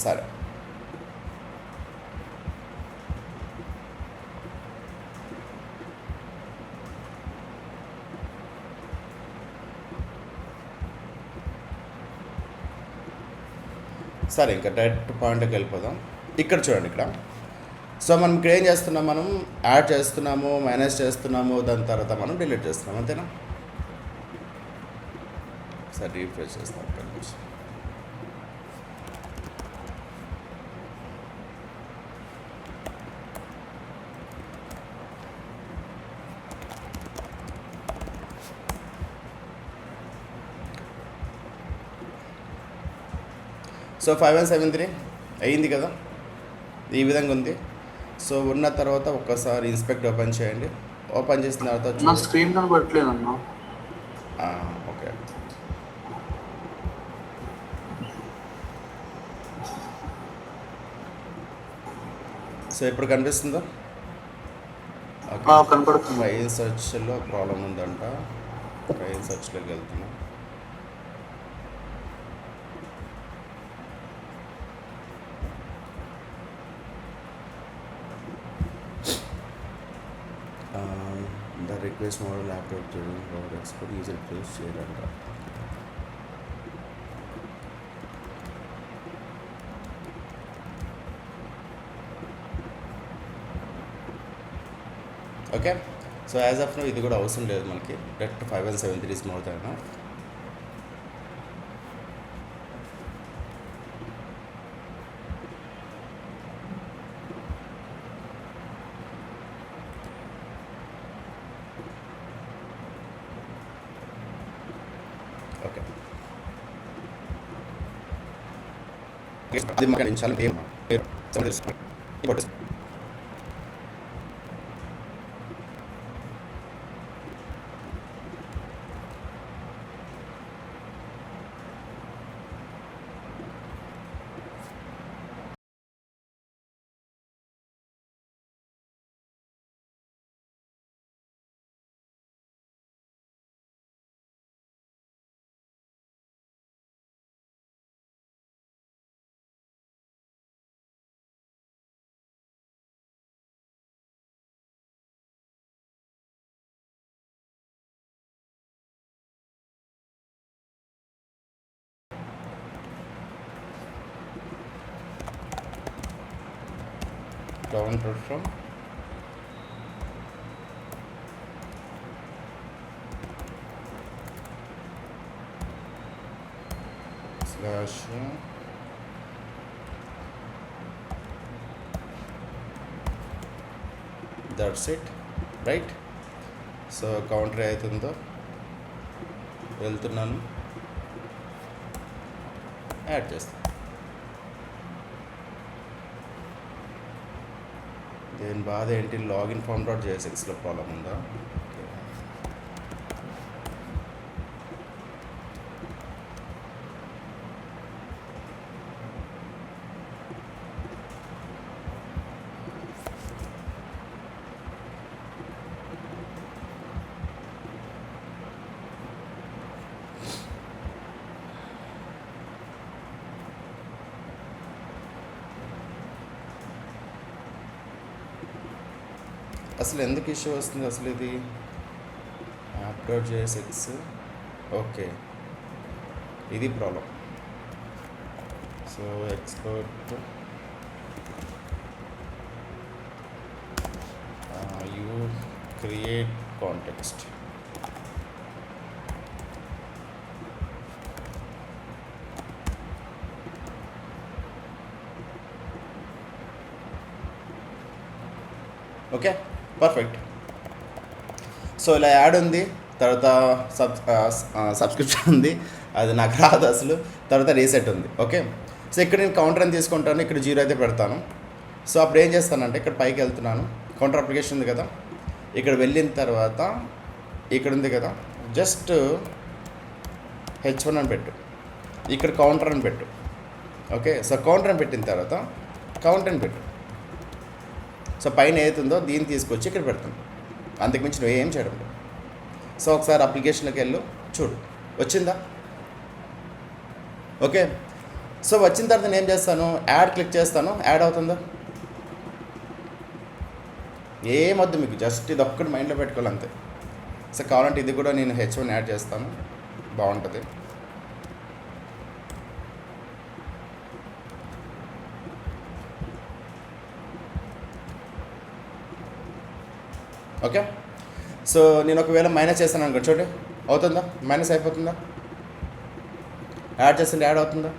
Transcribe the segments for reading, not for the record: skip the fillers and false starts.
సరే, సరే ఇంకా డైరెక్ట్ పాయింట్కి వెళ్ళిపోదాం. ఇక్కడ చూడండి, ఇక్కడ సో మనం ఇక్కడ ఏం చేస్తున్నాం, మనం యాడ్ చేస్తున్నాము, మైనస్ చేస్తున్నాము, దాని తర్వాత మనం డిలీట్ చేస్తున్నాం, అంతేనా? సరే రీఫ్రెష్ చేస్తాం ఇక్కడ నుంచి. సో 5173 అయ్యింది కదా, ఈ విధంగా ఉంది. సో ఉన్న తర్వాత ఒక్కసారి ఇన్స్పెక్ట్ ఓపెన్ చేయండి. ఓపెన్ చేసిన తర్వాత స్క్రీన్ కనబడట్లేదు అన్న. ఓకే, సో ఇప్పుడు కనిపిస్తుందా? కనపడుతుంది. ట్రైన్ సర్చ్లో ప్రాబ్లం ఉందంట. ట్రైన్ సర్చ్లోకి వెళ్తున్నాం. The request model laptop export user close చేయాలంట. Okay, so as of now ఇది కూడా అవసరం లేదు మనకి. Direct 5173 is more than. Okay, అది మాకు చాలా download from slash that's it, right? So counter అవుతుందో వెళ్తున్నాను, యాడ్ చేస్తాను. దేని బాధ ఏంటి, లాగిన్ ఫామ్ డాట్ JSXలో ప్రాబ్లం ఉందా? అసలు ఎందుకు ఇష్యూ వస్తుంది అసలు ఇది? యాప్ డాట్ JSX, ఓకే, ఇది problem. So export you create context. Okay, perfect. So ఇలా యాడ్ ఉంది, తర్వాత సబ్స్క్రిప్షన్ ఉంది, అది నాకు రాదు అసలు. తర్వాత రీసెట్ ఉంది. ఓకే, సో ఇక్కడ నేను కౌంటర్ అని తీసుకుంటాను, ఇక్కడ 0 అయితే పెడతాను. సో అప్పుడు ఏం చేస్తానంటే ఇక్కడ పైకి వెళ్తున్నాను, కౌంటర్ అప్లికేషన్ ఉంది కదా, ఇక్కడ వెళ్ళిన తర్వాత ఇక్కడ ఉంది కదా, జస్ట్ H1 అని పెట్టు, ఇక్కడ కౌంటర్ అని పెట్టు. ఓకే, సో కౌంటర్ అని పెట్టిన తర్వాత కౌంటర్ అని పెట్టు. సో పైన ఏతుందో దీన్ని తీసుకొచ్చి ఇక్కడ పెడతాను, అంతకుమించి నువ్వు ఏం చేయడం లేదు. సో ఒకసారి అప్లికేషన్లోకి వెళ్ళు, చూడు వచ్చిందా? ఓకే, సో వచ్చిన తర్వాత నేను ఏం చేస్తాను, యాడ్ క్లిక్ చేస్తాను. యాడ్ అవుతుందా? ఏమొద్దు మీకు, జస్ట్ ఇది ఒక్కటి మైండ్లో పెట్టుకోవాలి అంతే. సో కావాలంటే ఇది కూడా నేను H1 యాడ్ చేస్తాను, బాగుంటుంది. ఓకే, సో నేను ఒకవేళ మైనస్ చేస్తాను అనుకో, చూడండి అవుతుందా? మైనస్ అయిపోతుందా? యాడ్ చేస్తుంటే యాడ్ అవుతుందా?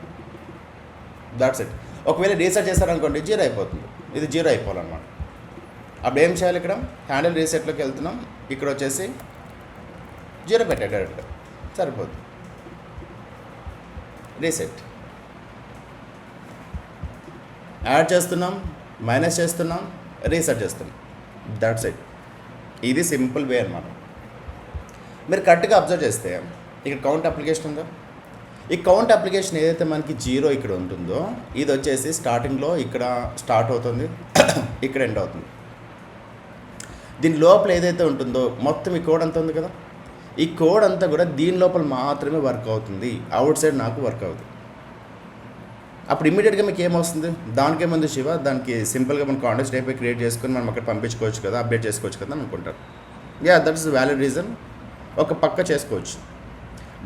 That's it. ఒకవేళ రీసెట్ చేస్తారనుకోండి, జీరో అయిపోతుంది. ఇది జీరో అయిపోవాలన్నమాట. అప్పుడు ఏం చేయాలి? ఇక్కడ హ్యాండిల్ రీసెట్లోకి వెళ్తున్నాం, ఇక్కడ వచ్చేసి జీరో పెట్టాడు డైరెక్ట్గా, సరిపోతుంది. రీసెట్ యాడ్ చేస్తున్నాం, మైనస్ చేస్తున్నాం, రీసెట్ చేస్తున్నాం. That's it. ఇది సింపుల్ వే అన్నమాట. మీరు కరెక్ట్గా అబ్జర్వ్ చేస్తే ఇక్కడ కౌంట్ అప్లికేషన్ ఉందో, ఈ కౌంట్ అప్లికేషన్ ఏదైతే మనకి జీరో ఇక్కడ ఉంటుందో, ఇది వచ్చేసి స్టార్టింగ్లో ఇక్కడ స్టార్ట్ అవుతుంది, ఇక్కడ ఎండ్ అవుతుంది. దీని లోపల ఏదైతే ఉంటుందో మొత్తం ఈ కోడ్ అంతా ఉంది కదా, ఈ కోడ్ అంతా కూడా దీని లోపల మాత్రమే వర్క్ అవుతుంది, అవుట్ సైడ్ నాకు వర్క్ అవుతుంది. అప్పుడు ఇమీడియట్గా మీకు ఏమొస్తుంది? దానికే ముందు శివ, దానికి సింపుల్గా మనం కాంటాక్ట్స్ టైప్ క్రియేట్ చేసుకొని మనం అక్కడ పంపించుకోవచ్చు కదా, అప్డేట్ చేసుకోవచ్చు కదా అని అనుకుంటారు. యా, దట్స్ వ్యాలిడ్ రీజన్, ఒక పక్క చేసుకోవచ్చు.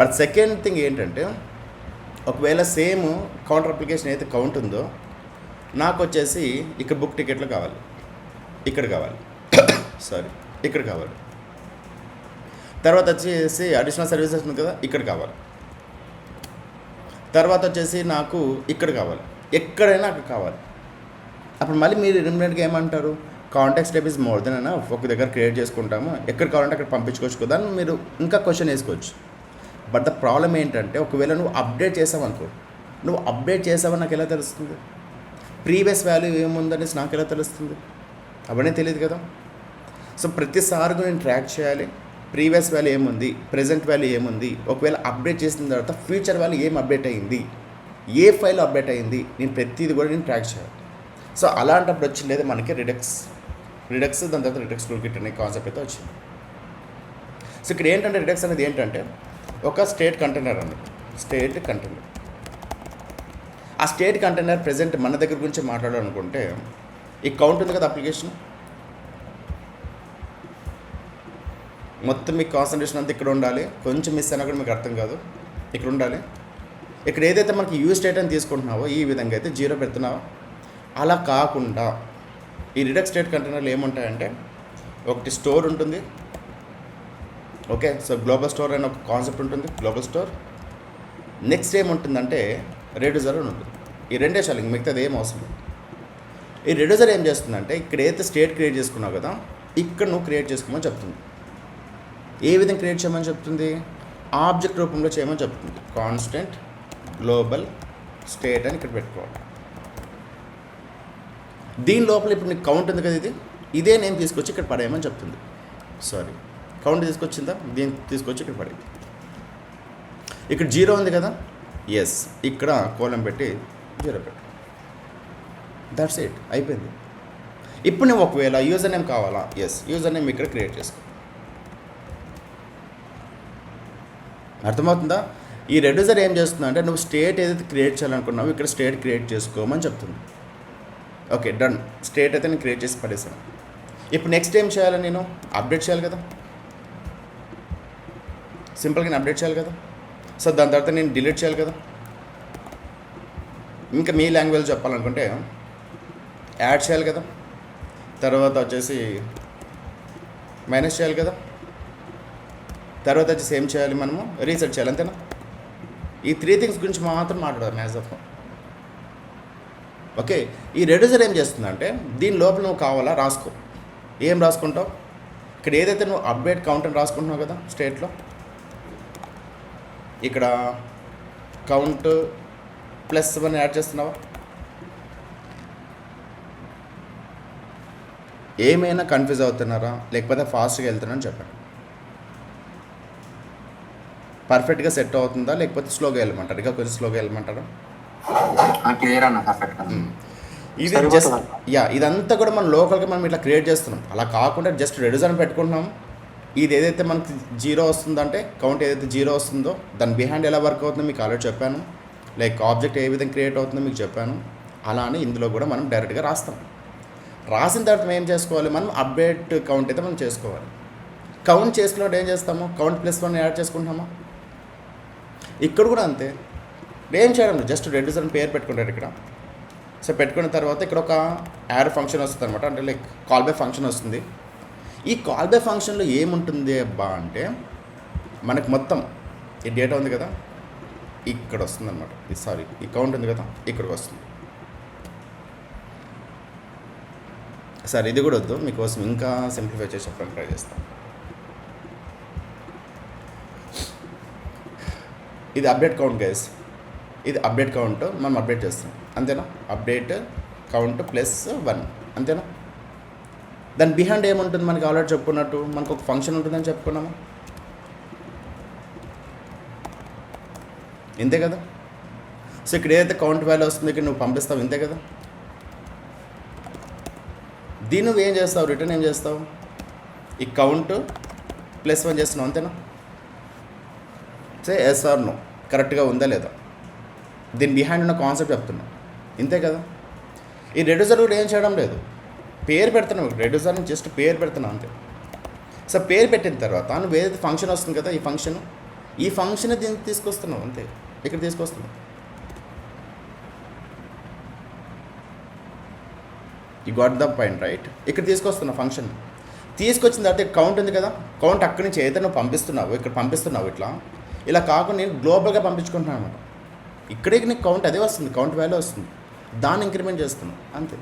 బట్ సెకండ్ థింగ్ ఏంటంటే, ఒకవేళ సేమ్ కౌంటర్ అప్లికేషన్ అయితే కౌంట్ ఉందో, నాకు వచ్చేసి ఇక్కడ బుక్ టికెట్లు కావాలి, ఇక్కడ కావాలి, సారీ ఇక్కడ కావాలి, తర్వాత వచ్చేసి అడిషనల్ సర్వీసెస్ ఉంది కదా, ఇక్కడ కావాలి, తర్వాత వచ్చేసి నాకు ఇక్కడ కావాలి, ఎక్కడైనా అక్కడ కావాలి. అప్పుడు మళ్ళీ మీరు ఇమ్మీడియట్గా ఏమంటారు? Contacts type is more than enough, ఒక దగ్గర క్రియేట్ చేసుకుంటాము, ఎక్కడ కావాలంటే అక్కడ పంపించుకోవచ్చు కదా అని మీరు ఇంకా క్వశ్చన్ వేసుకోవచ్చు. బట్ ద ప్రాబ్లం ఏంటంటే, ఒకవేళ నువ్వు అప్డేట్ చేసావనుకో, నువ్వు అప్డేట్ చేసావని నాకు ఎలా తెలుస్తుంది? ప్రీవియస్ వాల్యూ ఏముందనేసి నాకు ఎలా తెలుస్తుంది? అవన్నీ తెలియదు కదా. సో ప్రతిసారి నేను ట్రాక్ చేయాలి, ప్రీవియస్ వాల్యూ ఏముంది, ప్రెజెంట్ వాల్యూ ఏముంది, ఒకవేళ అప్డేట్ చేసిన తర్వాత ఫ్యూచర్ వాల్యూ ఏం అప్డేట్ అయ్యింది, ఏ ఫైల్ అప్డేట్ అయ్యింది, నేను ప్రతిదీ కూడా నేను ట్రాక్ చేయాలి. సో అలాంటప్పుడు వచ్చింది మనకి రిడక్స్, దాని తర్వాత రిడక్స్ టూల్ కిట్ అనే కాన్సెప్ట్ అయితే వచ్చింది. సో ఇక్కడ ఏంటంటే రిడక్స్ అనేది ఏంటంటే ఒక స్టేట్ కంటైనర్ అండి, స్టేట్ కంటైనర్. ఆ స్టేట్ కంటైనర్ ప్రెజెంట్ మన దగ్గర గురించి మాట్లాడాలనుకుంటే, ఈ కౌంట్ ఉంది కదా అప్లికేషన్, మొత్తం మీకు కాన్సన్ట్రేషన్ అంతా ఇక్కడ ఉండాలి. కొంచెం మిస్ అయినా కూడా మీకు అర్థం కాదు, ఇక్కడ ఉండాలి. ఇక్కడ ఏదైతే మనకి యూ స్టేట్ అని తీసుకుంటున్నావో, ఈ విధంగా అయితే జీరో పెడుతున్నావో, అలా కాకుండా ఈ రిడక్స్ స్టేట్ కంటైనర్లు ఏముంటాయంటే, ఒకటి స్టోర్ ఉంటుంది. ఓకే, సో గ్లోబల్ స్టోర్ అనే ఒక కాన్సెప్ట్ ఉంటుంది, గ్లోబల్ స్టోర్. నెక్స్ట్ ఏముంటుందంటే రెడ్యూసర్ అని ఉంటుంది. ఈ రెండే చాలు, ఇంక మిగతాది ఏం అవసరం లేదు. ఈ రెడ్యూసర్ ఏం చేస్తుందంటే, ఇక్కడ ఏదైతే స్టేట్ క్రియేట్ చేసుకున్నావు కదా, ఇక్కడ నువ్వు క్రియేట్ చేసుకోమని చెప్తుంది. ఏ విధంగా క్రియేట్ చేయమని చెప్తుంది? ఆబ్జెక్ట్ రూపంలో చేయమని చెప్తుంది. కాన్స్టెంట్ గ్లోబల్ స్టేట్ అని ఇక్కడ పెట్టుకోవాలి. దీని లోపల ఇప్పుడు నీకు కౌంట్ ఉంది కదా, ఇదే నేను తీసుకొచ్చి ఇక్కడ పడేయమని చెప్తుంది. సారీ, కౌంట్ తీసుకొచ్చిందా, దీన్ని తీసుకొచ్చి ఇక్కడ పడేది. ఇక్కడ జీరో ఉంది కదా, ఎస్, ఇక్కడ కోలం పెట్టి జీరో పెట్టి, దట్స్ ఇట్, అయిపోయింది. ఇప్పుడు నేను ఒకవేళ యూజర్ నేమ్ కావాలా, ఎస్, యూజర్ నేమ్ ఇక్కడ క్రియేట్ చేసుకో. అర్థమవుతుందా? ఈ రెడ్యూసర్ ఏం చేస్తుందంటే, నువ్వు స్టేట్ ఏదైతే క్రియేట్ చేయాలనుకున్నావు ఇక్కడ స్టేట్ క్రియేట్ చేసుకోమని చెప్తుంది. Okay, done. స్టేట్ అయితే నేను క్రియేట్ చేసి పడేసాను. ఇప్పుడు నెక్స్ట్ ఏం చేయాలి? నేను అప్డేట్ చేయాలి కదా, సింపుల్గా నేను అప్డేట్ చేయాలి కదా. సో దాని తర్వాత నేను డిలీట్ చేయాలి కదా. ఇంకా మీ లాంగ్వేజ్ చెప్పాలనుకుంటే యాడ్ చేయాలి కదా, తర్వాత వచ్చేసి మైనస్ చేయాలి కదా, తర్వాత వచ్చేసి ఏం చేయాలి, మనము రీసెట్ చేయాలి, అంతేనా? ఈ 3 థింగ్స్ గురించి మాత్రం మాట్లాడదాం యాజ్ ఆఫ్. ఓకే, ఈ రెడ్యూసర్ ఏం చేస్తుందంటే, దీని లోపల నువ్వు కావాలా రాసుకో. ఏం రాసుకుంటావు? ఇక్కడ ఏదైతే నువ్వు అప్డేట్ కౌంట్ అని రాసుకుంటున్నావు కదా స్టేట్లో, ఇక్కడ కౌంట్ +1 యాడ్ చేస్తున్నావా? ఏమైనా కన్ఫ్యూజ్ అవుతున్నారా, లేకపోతే ఫాస్ట్గా వెళ్తున్నారని చెప్పండి. పర్ఫెక్ట్గా సెట్ అవుతుందా, లేకపోతే స్లోగా వెళ్ళమంటారు? ఇంకా కొంచెం స్లోగా వెళ్ళమంటారా? ఇది జస్ట్ ఇదంతా కూడా మనం లోకల్గా మనం ఇట్లా క్రియేట్ చేస్తున్నాం. అలా కాకుండా జస్ట్ రెడ్యూసర్ అని పెట్టుకుంటున్నాం. ఇది ఏదైతే మనకి జీరో వస్తుందంటే, కౌంట్ ఏదైతే జీరో వస్తుందో దాని బిహైండ్ ఎలా వర్క్ అవుతుందో మీకు ఆల్రెడీ చెప్పాను. లైక్ ఆబ్జెక్ట్ ఏ విధంగా క్రియేట్ అవుతుందో మీకు చెప్పాను. అలానే ఇందులో కూడా మనం డైరెక్ట్గా రాస్తాం. రాసిన తర్వాత మేము ఏం చేసుకోవాలి, మనం అప్డేట్ కౌంట్ అయితే మనం చేసుకోవాలి. కౌంట్ చేసుకున్నప్పుడు ఏం చేస్తాము, కౌంట్ +1 యాడ్ చేసుకుంటామా. ఇక్కడ కూడా అంతే, ఏం చేయడం, జస్ట్ రెడ్యూసర్ అని పేరు పెట్టుకుంటారు ఇక్కడ. సో పెట్టుకున్న తర్వాత ఇక్కడ ఒక యాడ్ ఫంక్షన్ వస్తుంది అనమాట, అంటే లైక్ కాల్ బై ఫంక్షన్ వస్తుంది. ఈ కాల్ బై ఫంక్షన్లో ఏముంటుంది అబ్బా అంటే, మనకు మొత్తం ఈ డేటా ఉంది కదా ఇక్కడ వస్తుంది అనమాట. సారీ, ఈ కౌంట్ ఉంది కదా ఇక్కడికి వస్తుంది. సరే ఇది కూడా వద్దు, మీకోసం ఇంకా సింప్లిఫై చేసి చెప్పడానికి ట్రై చేస్తాను. ఇది అప్డేట్ కౌంట్ గైస్, ఇది అప్డేట్ కౌంట్ మనం అప్డేట్ చేస్తాం అంతేనా. అప్డేట్ కౌంట్ +1 అంతేనా. దాని బిహైండ్ ఏముంటుంది, మనకి ఆల్రెడీ చెప్పుకున్నట్టు మనకు ఒక ఫంక్షన్ ఉంటుందని చెప్పుకున్నాము, ఇంతే కదా. సో ఇక్కడ ఏదైతే కౌంట్ వాల్యూ వస్తుందో ఇక్కడ నువ్వు పంపిస్తావు, ఇంతే కదా. దీన్ని నువ్వు ఏం చేస్తావు, రిటర్న్ ఏం చేస్తావు, ఈ కౌంట్ +1 చేస్తున్నావు అంతేనా. సే ఎస్ ఆర్ నో, కరెక్ట్గా ఉందా లేదా, దీని బిహైండ్ ఉన్న కాన్సెప్ట్ చెప్తున్నా, ఇంతే కదా. ఈ రెడ్యూసర్ కూడా ఏం చేయడం లేదు, పేరు పెడుతున్నావు, రెడ్యూసర్ని జస్ట్ పేరు పెడుతున్నావు అంతే. సో పేరు పెట్టిన తర్వాత నువ్వు ఏదైతే ఫంక్షన్ వస్తుంది కదా, ఈ ఫంక్షన్ దీనికి తీసుకొస్తున్నావు అంతే, ఇక్కడ తీసుకొస్తున్నావు. You got the point right. ఇక్కడ తీసుకొస్తున్నా ఫంక్షన్, తీసుకొచ్చిన తర్వాత కౌంట్ ఉంది కదా, కౌంట్ అక్కడి నుంచి ఏదైతే నువ్వు పంపిస్తున్నావు, ఇక్కడ పంపిస్తున్నావు, ఇలా కాకుండా నేను గ్లోబల్గా పంపించుకుంటున్నాను అనమాట. ఇక్కడే నీకు కౌంట్ అదే వస్తుంది, కౌంట్ వాల్యూ వస్తుంది, దాన్ని ఇంక్రిమెంట్ చేస్తున్నావు అంతే.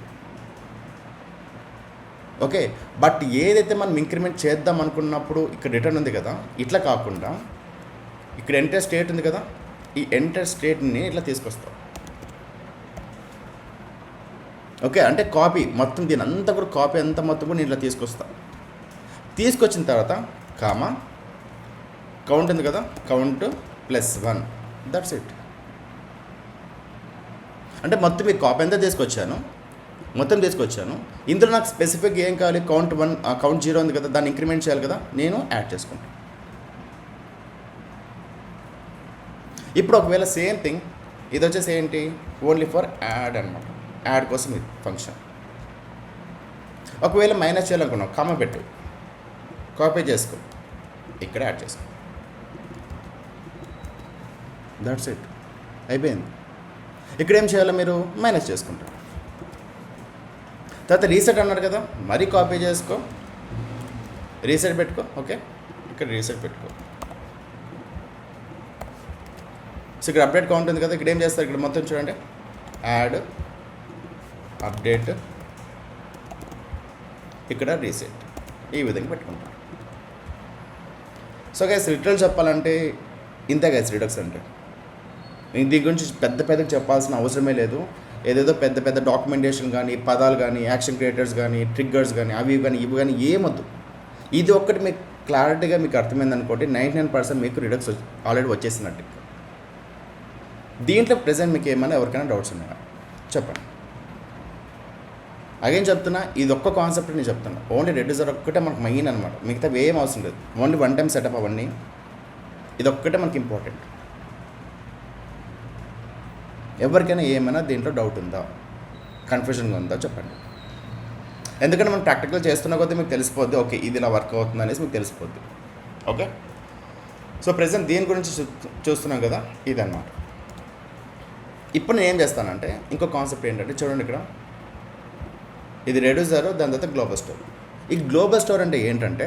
ఓకే, బట్ ఏదైతే మనం ఇంక్రిమెంట్ చేద్దాం అనుకున్నప్పుడు ఇక్కడ రిటర్న్ ఉంది కదా, ఇట్లా కాకుండా ఇక్కడ ఎంటర్ స్టేట్ ఉంది కదా, ఈ ఎంటర్ స్టేట్ని ఇట్లా తీసుకొస్తాం. ఓకే, అంటే కాపీ మొత్తం, దీని అంతా కూడా కాపీ అంతా మొత్తం కూడా నేను ఇట్లా తీసుకొస్తా. తీసుకొచ్చిన తర్వాత కామా కౌంట్ ఉంది కదా, కౌంట్ +1, దట్స్ ఇట్. అంటే మొత్తం ఈ కాపీ అంతా తీసుకొచ్చాను, ఇందులో నాకు స్పెసిఫిక్ ఏం కావాలి, కౌంట్ 1 కౌంట్ 0 ఉంది కదా, దాన్ని ఇంక్రిమెంట్ చేయాలి కదా, నేను యాడ్ చేసుకుంటాను. ఇప్పుడు ఒకవేళ సేమ్ థింగ్ ఇది వచ్చేసి ఏంటి, ఓన్లీ ఫర్ యాడ్ అనమాట, యాడ్ కోసం ఇది ఫంక్షన్. ఒకవేళ మైనస్ చేయాలనుకున్నావు, కామా పెట్టు, కాపీ చేసుకో, ఇక్కడ యాడ్ చేసుకో, దట్స్ ఇట్, అయిపోయింది. ఇక్కడ ఏం చేయాలో మీరు మైనస్ చేసుకుంటారు. తర్వాత రీసెట్ అన్నారు కదా, మరీ కాపీ చేసుకో, రీసెట్ పెట్టుకో. ఓకే, ఇక్కడ రీసెట్ పెట్టుకో. సో ఇక్కడ అప్డేట్ కౌంట్ ఉంది కదా, ఇక్కడ ఏం చేస్తారు, ఇక్కడ మొత్తం చూడండి, యాడ్ అప్డేట్, ఇక్కడ రీసెట్, ఈ విధంగా పెట్టుకుంటాం. సో గైస్ లిటరల్ చెప్పాలంటే ఇంతే గైస్ రిడక్స్ అంటే. దీని గురించి పెద్దగా చెప్పాల్సిన అవసరమే లేదు. ఏదేదో పెద్ద డాక్యుమెంటేషన్ కానీ, పదాలు కానీ, యాక్షన్ క్రియేటర్స్ కానీ, ట్రిగ్గర్స్ కానీ, అవి కానీ ఏమొద్దు. ఇది ఒక్కటి మీకు క్లారిటీగా మీకు అర్థమైంది అనుకోండి, 99% మీకు రిడక్స్ ఆల్రెడీ వచ్చేసినట్టు. దీంట్లో ప్రెజెంట్ మీకు ఏమైనా ఎవరికైనా డౌట్స్ ఉన్నాయా చెప్పండి. అగైన్ చెప్తున్నా, ఇది ఒక్క కాన్సెప్ట్ నేను చెప్తున్నా, ఓన్లీ రెడ్యూసర్ ఒక్కటే మనకు మెయిన్ అనమాట, మిగతా ఏం అవసరం లేదు. ఓన్లీ 1 టైం సెటప్ అవన్నీ, ఇది ఒక్కటే మనకి ఇంపార్టెంట్. ఎవరికైనా ఏమైనా దీంట్లో డౌట్ ఉందా, కన్ఫ్యూజన్గా ఉందా చెప్పండి. ఎందుకంటే మనం ప్రాక్టికల్ చేస్తున్న కొద్దీ మీకు తెలిసిపోద్ది, ఓకే ఇది ఇలా వర్క్ అవుతుంది అనేసి మీకు తెలిసిపోద్ది. ఓకే, సో ప్రెజెంట్ దీని గురించి చూస్తున్నాం కదా, ఇదన్నమాట. ఇప్పుడు నేను ఏం చేస్తానంటే ఇంకో కాన్సెప్ట్ ఏంటంటే చూడండి, ఇక్కడ ఇది రెడ్యూసర్, దాని తర్వాత గ్లోబల్ స్టోర్. ఈ గ్లోబల్ స్టోర్ అంటే ఏంటంటే,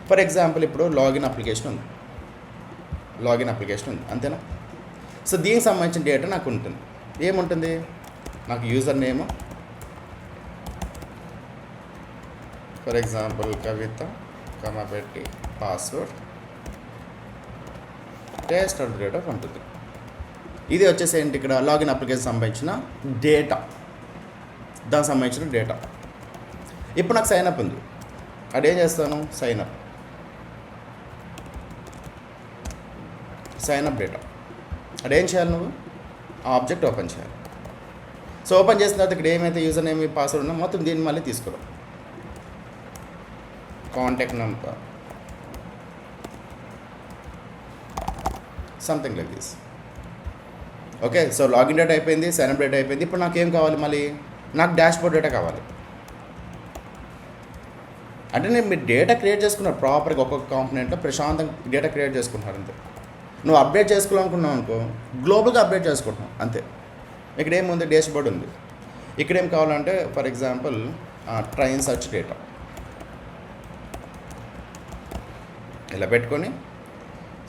ఫర్ ఎగ్జాంపుల్ ఇప్పుడు లాగిన్ అప్లికేషన్ ఉంది, అంతేనా. సో దీనికి సంబంధించిన డేటా నాకు ఉంటుంది. ఏముంటుంది, నాకు యూజర్ నేమ్, ఫర్ ఎగ్జాంపుల్ కవిత, కమా పెట్టి పాస్వర్డ్, టెస్ట్ @ ఉంటుంది. ఇది వచ్చేసి ఏంటి, ఇక్కడ లాగిన్ అప్లికేషన్ సంబంధించిన డేటా, దానికి సంబంధించిన డేటా. ఇప్పుడు నాకు సైన్ అప్ ఉంది, అదేం చేస్తాను, సైన్ అప్ డేటా, అదేం చేయాలి, నువ్వు ఆ ఆబ్జెక్ట్ ఓపెన్ చేయాలి. సో ఓపెన్ చేసిన తర్వాత ఇక్కడ ఏమైతే యూజర్ నేమ్ పాస్వర్డ్ ఉన్నా మొత్తం దీన్ని మళ్ళీ తీసుకోవడం, contact number, something like this. Okay, so login data అయిపోయింది, సైన్అప్ డేటా అయిపోయింది. ఇప్పుడు నాకు ఏం కావాలి, మళ్ళీ నాకు డాష్బోర్డ్ డేటా కావాలి. అంటే నేను మీరు డేటా క్రియేట్ చేసుకున్నారు ప్రాపర్గా, ఒక్కొక్క కాంపోనెంట్లో ప్రశాంతంగా డేటా క్రియేట్ చేసుకుంటున్నారు అంతే. నువ్వు అప్డేట్ చేసుకోవాలనుకున్నావు అనుకో, గ్లోబల్గా అప్డేట్ చేసుకుంటున్నావు అంతే. ఇక్కడ ఏముంది, డాష్బోర్డ్ ఉంది. ఇక్కడ ఏం కావాలంటే for example train search data ఇలా పెట్టుకొని,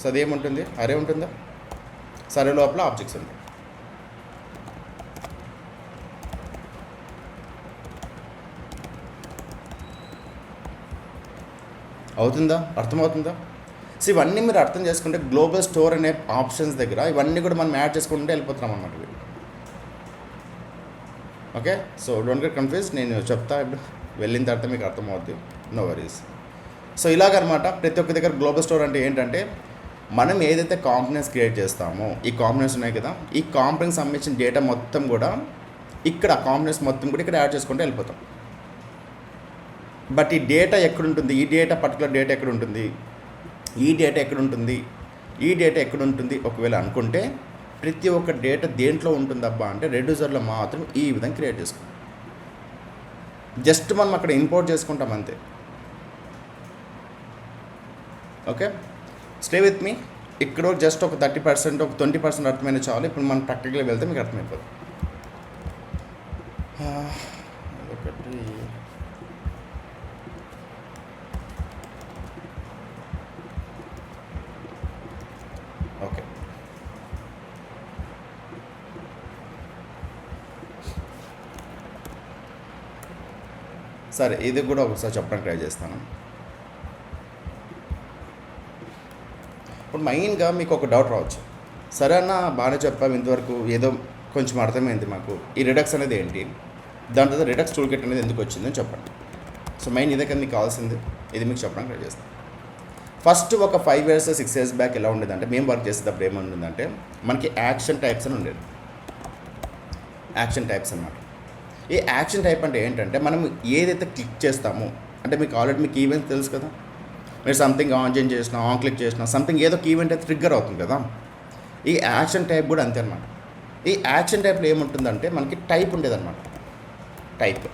సో అదేముంటుంది, అరే ఉంటుందా, సరే లోపల ఆబ్జెక్ట్స్ ఉంటాయి. అవుతుందా, అర్థమవుతుందా? సో ఇవన్నీ మీరు అర్థం చేసుకుంటే గ్లోబల్ స్టోర్ అనే ఆప్షన్స్ దగ్గర ఇవన్నీ కూడా మనం యాడ్ చేసుకుంటే వెళ్ళిపోతున్నాం అన్నమాట. Okay, so don't get confuse, నేను చెప్తా ఇప్పుడు, వెళ్ళిన తర్వాత మీకు అర్థమవుద్ది, నో వరీస్. సో ఇలాగనమాట ప్రతి ఒక్క దగ్గర గ్లోబల్ స్టోర్ అంటే ఏంటంటే మనం ఏదైతే కాంపోనెంట్స్ క్రియేట్ చేస్తామో, ఈ కాంపోనెంట్స్ ఉన్నాయి కదా, ఈ కాంపోనెంట్స్ సంబంధించిన డేటా మొత్తం కూడా ఇక్కడ కాంపోనెంట్స్ మొత్తం కూడా ఇక్కడ యాడ్ చేసుకుంటూ వెళ్ళిపోతాం. బట్ ఈ డేటా ఎక్కడుంటుంది, ఈ డేటా పర్టికులర్ డేటా ఎక్కడ ఉంటుంది, ఈ డేటా ఎక్కడుంటుంది, ఈ డేటా ఎక్కడుంటుంది ఒకవేళ అనుకుంటే ప్రతి ఒక్క డేటా దేంట్లో ఉంటుందబ్బా అంటే రెడ్యూసర్లో మాత్రం ఈ విధంగా క్రియేట్ చేసుకుంటాం. జస్ట్ మనం అక్కడ ఇంపోర్ట్ చేసుకుంటాం అంతే. Okay, stay with me. ఇక్కడ జస్ట్ ఒక 30%, ఒక 20% అర్థమైన చాలు. ఇప్పుడు మనం ప్రాక్టికల్గా వెళ్తే మీకు అర్థమైపోతుంది. ఒకటి ఓకే, సరే ఇది కూడా ఒకసారి చెప్పడానికి ట్రై చేస్తాను. ఇప్పుడు మెయిన్గా మీకు ఒక డౌట్ రావచ్చు, సరే అన్న బాగానే చెప్పాము ఇంతవరకు, ఏదో కొంచెం అర్థమైంది మాకు, ఈ రిడక్స్ అనేది ఏంటి, దాని తర్వాత రిడక్స్ టూల్ కిట్ అనేది ఎందుకు వచ్చిందని చెప్పండి. సో మెయిన్ ఇదే కదా మీకు కావాల్సింది, ఇది మీకు చెప్పడానికి ట్రై చేస్తాను. ఫస్ట్ ఒక 5 years 6 years బ్యాక్ ఎలా ఉండేదంటే, మేము వర్క్ చేసేటప్పుడు ఏముంటుందంటే మనకి యాక్షన్ టైప్స్ అని ఉండేది. యాక్షన్ టైప్స్ అన్నమాట. ఈ యాక్షన్ టైప్ అంటే ఏంటంటే మనం ఏదైతే క్లిక్ చేస్తామో, అంటే మీకు ఆల్రెడీ మీకు ఈవెంట్ తెలుసు కదా, మీరు సంథింగ్ ఆన్ చేసినా, ఆన్ క్లిక్ చేసినా సంథింగ్ ఏదో ఒక ఈవెంట్ అయితే ట్రిగ్గర్ అవుతుంది కదా. ఈ యాక్షన్ టైప్ కూడా అంతే అనమాట. ఈ యాక్షన్ టైప్లో ఏముంటుందంటే మనకి టైప్ ఉండేదన్నమాట, టైప్.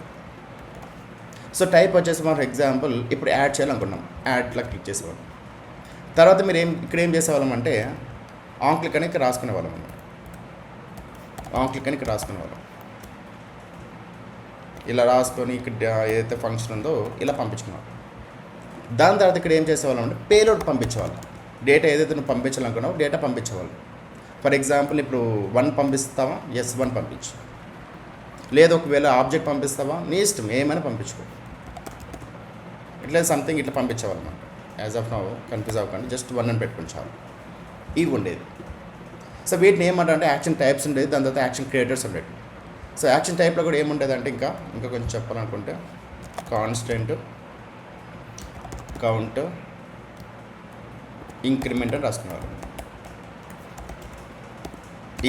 సో టైప్ వచ్చేసి ఫర్ ఎగ్జాంపుల్ ఇప్పుడు యాడ్ చేయాలనుకున్నాం, యాడ్లా క్లిక్ చేసేవాళ్ళం. తర్వాత మీరు ఇక్కడ ఏం చేసేవాళ్ళం అంటే ఆన్ క్లిక్ అని ఇక్కడ రాసుకునేవాళ్ళం అన్నమాట. ఆన్ క్లిక్ అని ఇక్కడ రాసుకునేవాళ్ళం, ఇలా రాసుకొని ఇక్కడ ఏదైతే ఫంక్షన్ ఉందో ఇలా పంపించుకున్నాం. దాని తర్వాత ఇక్కడ ఏం చేసేవాళ్ళం అంటే పేలోడ్ పంపించేవాళ్ళం. డేటా ఏదైతే నువ్వు పంపించాలనుకున్నావు డేటా పంపించేవాళ్ళు. ఫర్ ఎగ్జాంపుల్ ఇప్పుడు 1 పంపిస్తావా, ఎస్ 1 పంపించు, లేదు ఒకవేళ ఆబ్జెక్ట్ పంపిస్తావా, నీ ఇష్టం ఏమైనా పంపించుకో, ఇట్లా సంథింగ్ ఇట్లా పంపించేవాళ్ళం. యాజ్ ఆఫ్ నౌ కన్ఫ్యూజ్ అవ్వకండి, జస్ట్ 1 అని పెట్టుకుని చాలు. ఇవి ఉండేది. సో వీటిని ఏమంటే యాక్షన్ టైప్స్ ఉండేది, దాని తర్వాత యాక్షన్ క్రియేటర్స్ ఉండేది. సో యాక్షన్ టైప్లో కూడా ఏముండేదంటే ఇంకా కొంచెం చెప్పాలనుకుంటే కాన్స్టెంట్, కౌంట్, ఇంక్రిమెంట్ అని రాసుకునేవారు,